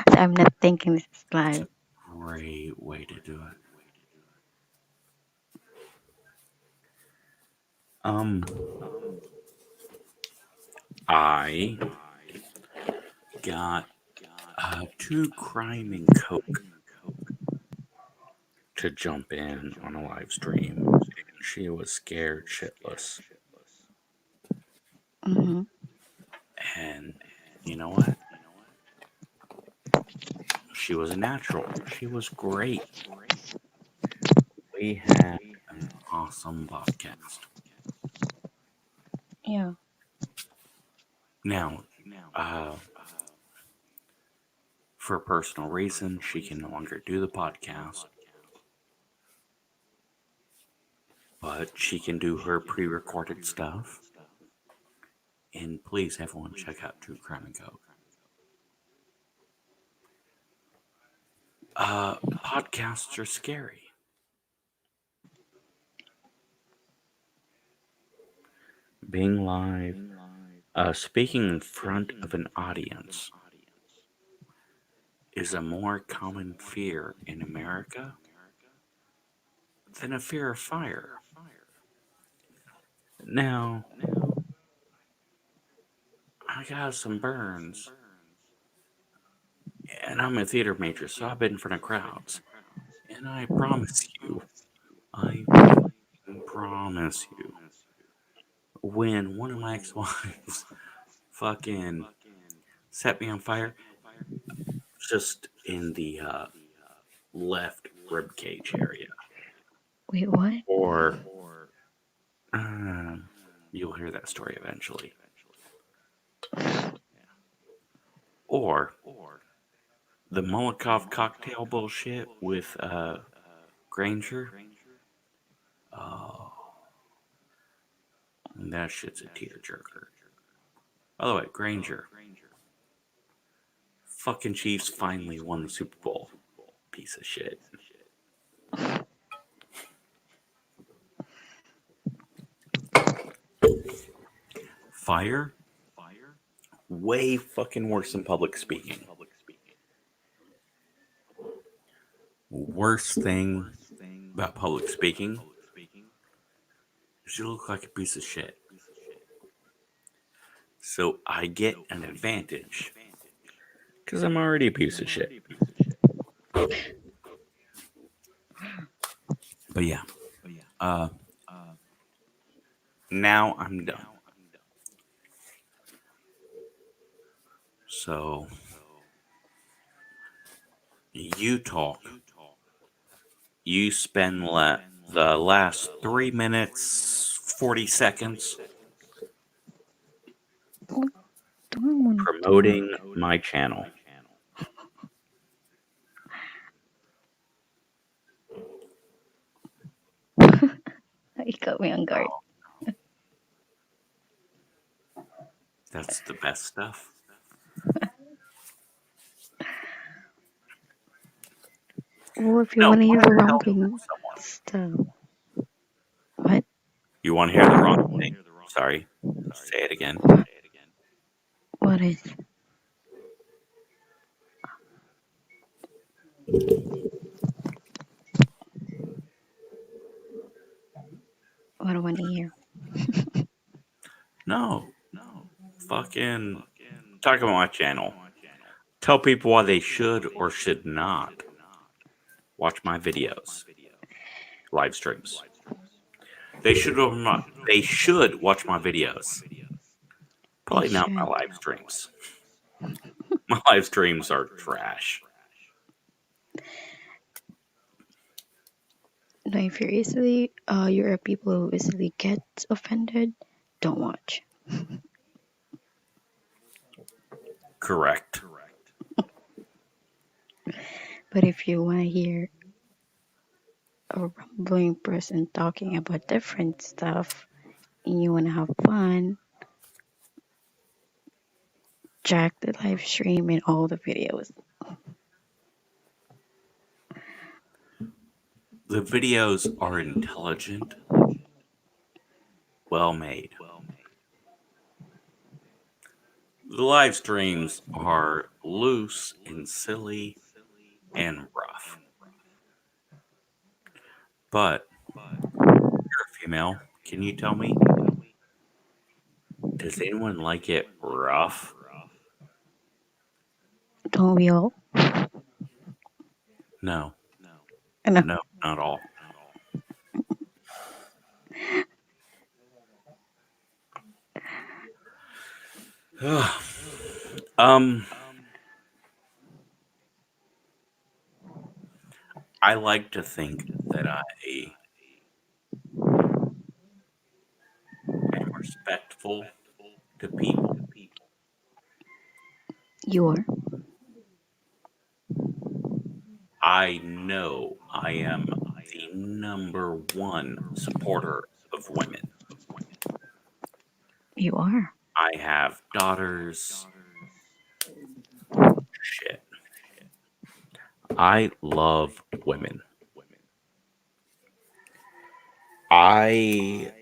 Speaker 2: So I'm not thinking this is
Speaker 1: It's
Speaker 2: live.
Speaker 1: a great way to do it. I got 2 crime and coke to jump in on a live stream, and she was scared shitless.
Speaker 2: Mm-hmm.
Speaker 1: And you know what? She was a natural. She was great. We had an awesome podcast.
Speaker 2: Yeah.
Speaker 1: Now, uh, for personal reasons, she can no longer do the podcast, but she can do her pre recorded stuff. And please, everyone, check out True Crime and Coke. Podcasts are scary. Being live, speaking in front of an audience is a more common fear in America than a fear of fire. Now, I got some burns, and I'm a theater major, so I've been in front of crowds. And I promise you, I promise you, when one of my ex-wives fucking set me on fire, just in the left rib cage area,
Speaker 2: Wait, what?
Speaker 1: or you'll hear that story eventually, or the Molotov cocktail bullshit with Granger. Oh, that shit's a tearjerker. By the way, Granger. Fucking Chiefs finally won the Super Bowl. Piece of shit. Fire? Way fucking worse than public speaking. Worst thing about public speaking is you look like a piece of shit. So I get an advantage because I'm already a piece of shit. But yeah, now I'm done. So you talk. You spend the last 3 minutes, 40 seconds
Speaker 2: Don't want to
Speaker 1: promoting my channel.
Speaker 2: talk. You got me on guard.
Speaker 1: That's the best stuff.
Speaker 2: Well, if you want to hear the wrong thing,
Speaker 1: Someone.
Speaker 2: stuff. What?
Speaker 1: You want to hear the wrong thing? Sorry. Say it again.
Speaker 2: What is? What do I want to hear?
Speaker 1: No. Fucking talk about my channel. Tell people why they should or should not watch my videos. Live streams. They should or not. They should watch my videos. Probably not my live streams. My live streams are trash.
Speaker 2: No, if you're a people who easily get offended, don't watch.
Speaker 1: Correct.
Speaker 2: But if you want to hear a rumbling person talking about different stuff and you want to have fun, check the live stream and all the videos.
Speaker 1: The videos are intelligent, well made. The live streams are loose and silly and rough. But you're a female. Can you tell me? Does anyone like it rough?
Speaker 2: Don't we all?
Speaker 1: No.
Speaker 2: No.
Speaker 1: No, not all. I like to think that I am respectful to people.
Speaker 2: You are.
Speaker 1: I know I am the number one supporter of women.
Speaker 2: You are.
Speaker 1: I have daughters. Shit. I love women. I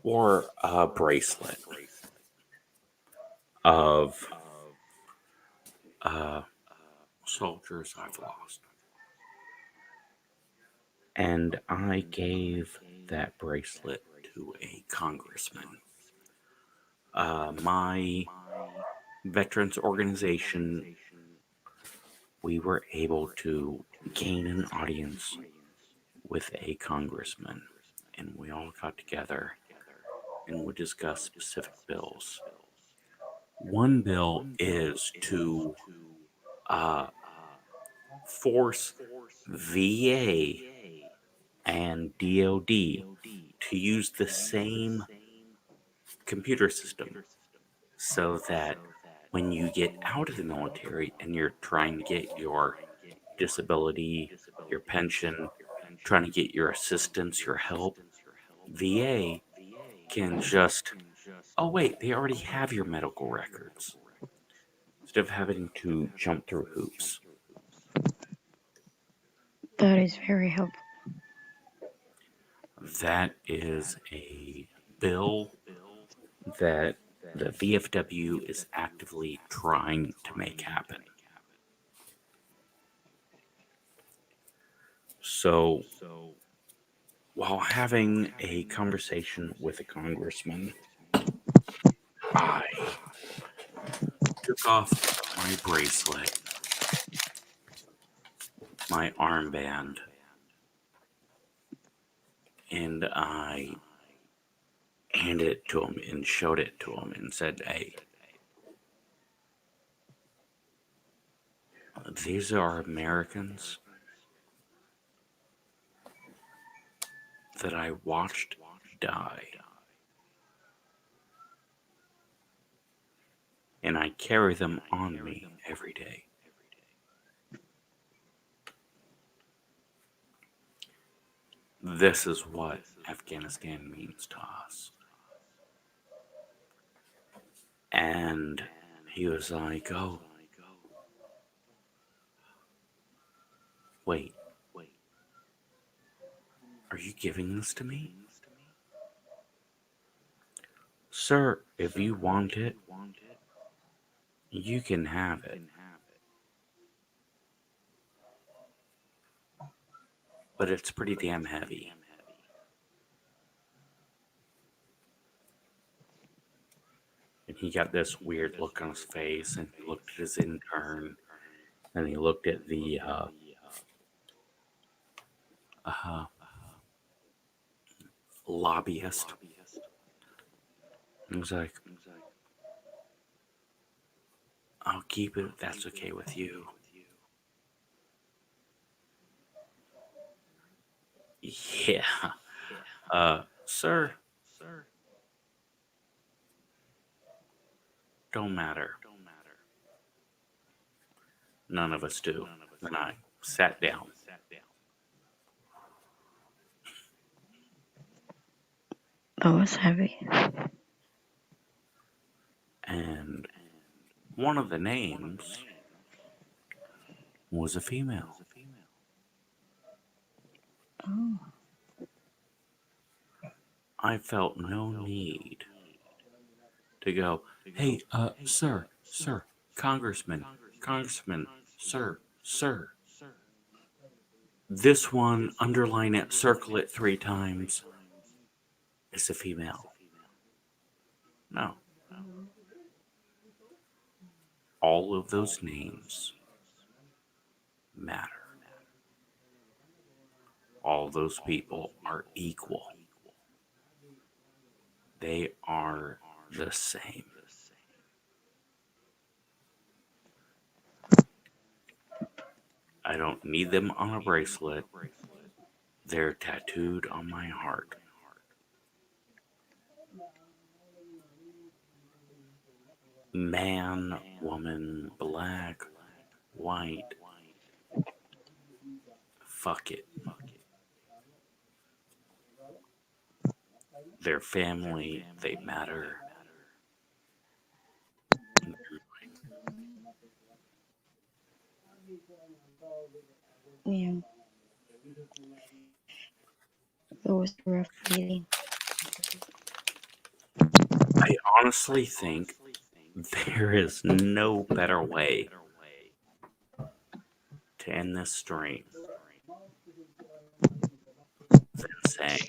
Speaker 1: wore a bracelet of soldiers I've lost. And I gave that bracelet to a congressman. My veterans organization, we were able to gain an audience with a congressman. and we all got together and would discuss specific bills. One bill is to uh, force VA and DOD to use the same computer system so that when you get out of the military and you're trying to get your disability, your pension, trying to get your assistance, your help, VA can just, oh, wait, they already have your medical records instead of having to jump through hoops.
Speaker 2: That is very helpful.
Speaker 1: That is a bill that the VFW is actively trying to make happen. So, while having a conversation with a congressman, I took off my bracelet, my armband, and I handed it to him and showed it to him and said, hey, these are Americans that I watched die. And I carry them on me every day. This is what Afghanistan means to us. And he was like, oh, wait, are you giving this to me? Sir, if you want it, you can have it. But it's pretty damn heavy. And he got this weird look on his face, and he looked at his intern, and he looked at the uh, lobbyist. And he was like, I'll keep it if that's okay with you. Yeah. Sir, don't matter. None of us do. And I sat down.
Speaker 2: That was heavy.
Speaker 1: And one of the names was a female.
Speaker 2: Oh.
Speaker 1: I felt no need to go, hey, sir, congressman, sir. This one, underline it, circle it 3 times, is a female. No. All of those names matter. All those people are equal. They are the same. I don't need them on a bracelet. They're tattooed on my heart. Man, woman, black, white. Fuck it. Their family, they matter.
Speaker 2: Yeah. It was a rough meeting.
Speaker 1: I honestly think there is no better way to end this stream than saying,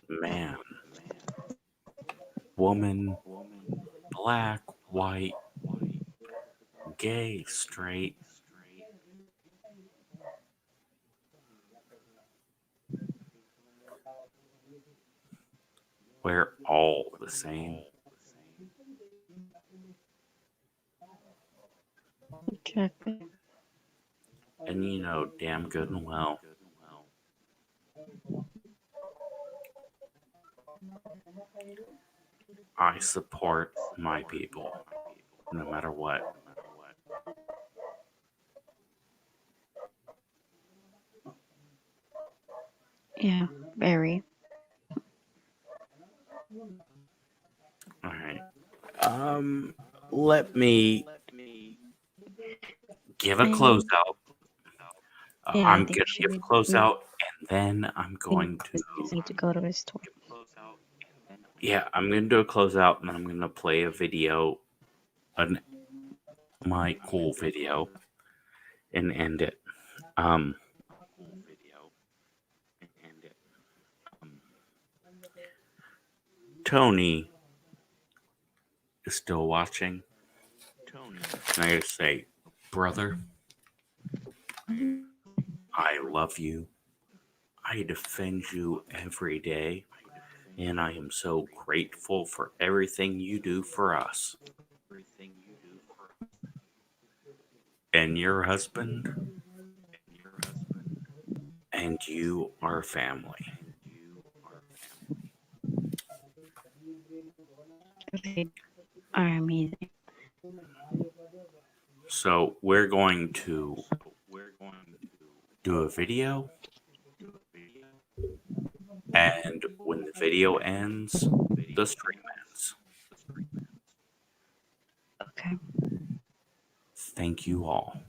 Speaker 1: man, woman, black, white, gay, straight, We're all the same.
Speaker 2: Exactly.
Speaker 1: And you know damn good and well, I support my people, no matter what.
Speaker 2: Yeah, very.
Speaker 1: Alright. Let me give a
Speaker 2: I think,
Speaker 1: closeout.
Speaker 2: yeah, I
Speaker 1: I'm
Speaker 2: think
Speaker 1: gonna
Speaker 2: she
Speaker 1: give
Speaker 2: would
Speaker 1: a closeout, and then I'm going to.
Speaker 2: need to go to a store.
Speaker 1: Yeah, I'm gonna do a closeout, and then I'm gonna play a video, my cool video, and end it. Um, Tony is still watching. And I gotta say, brother, I love you. I defend you every day, and I am so grateful for everything you do for us. And your husband and you are family.
Speaker 2: They are amazing.
Speaker 1: So we're going to do a video, and when the video ends, the stream ends.
Speaker 2: Okay.
Speaker 1: Thank you all.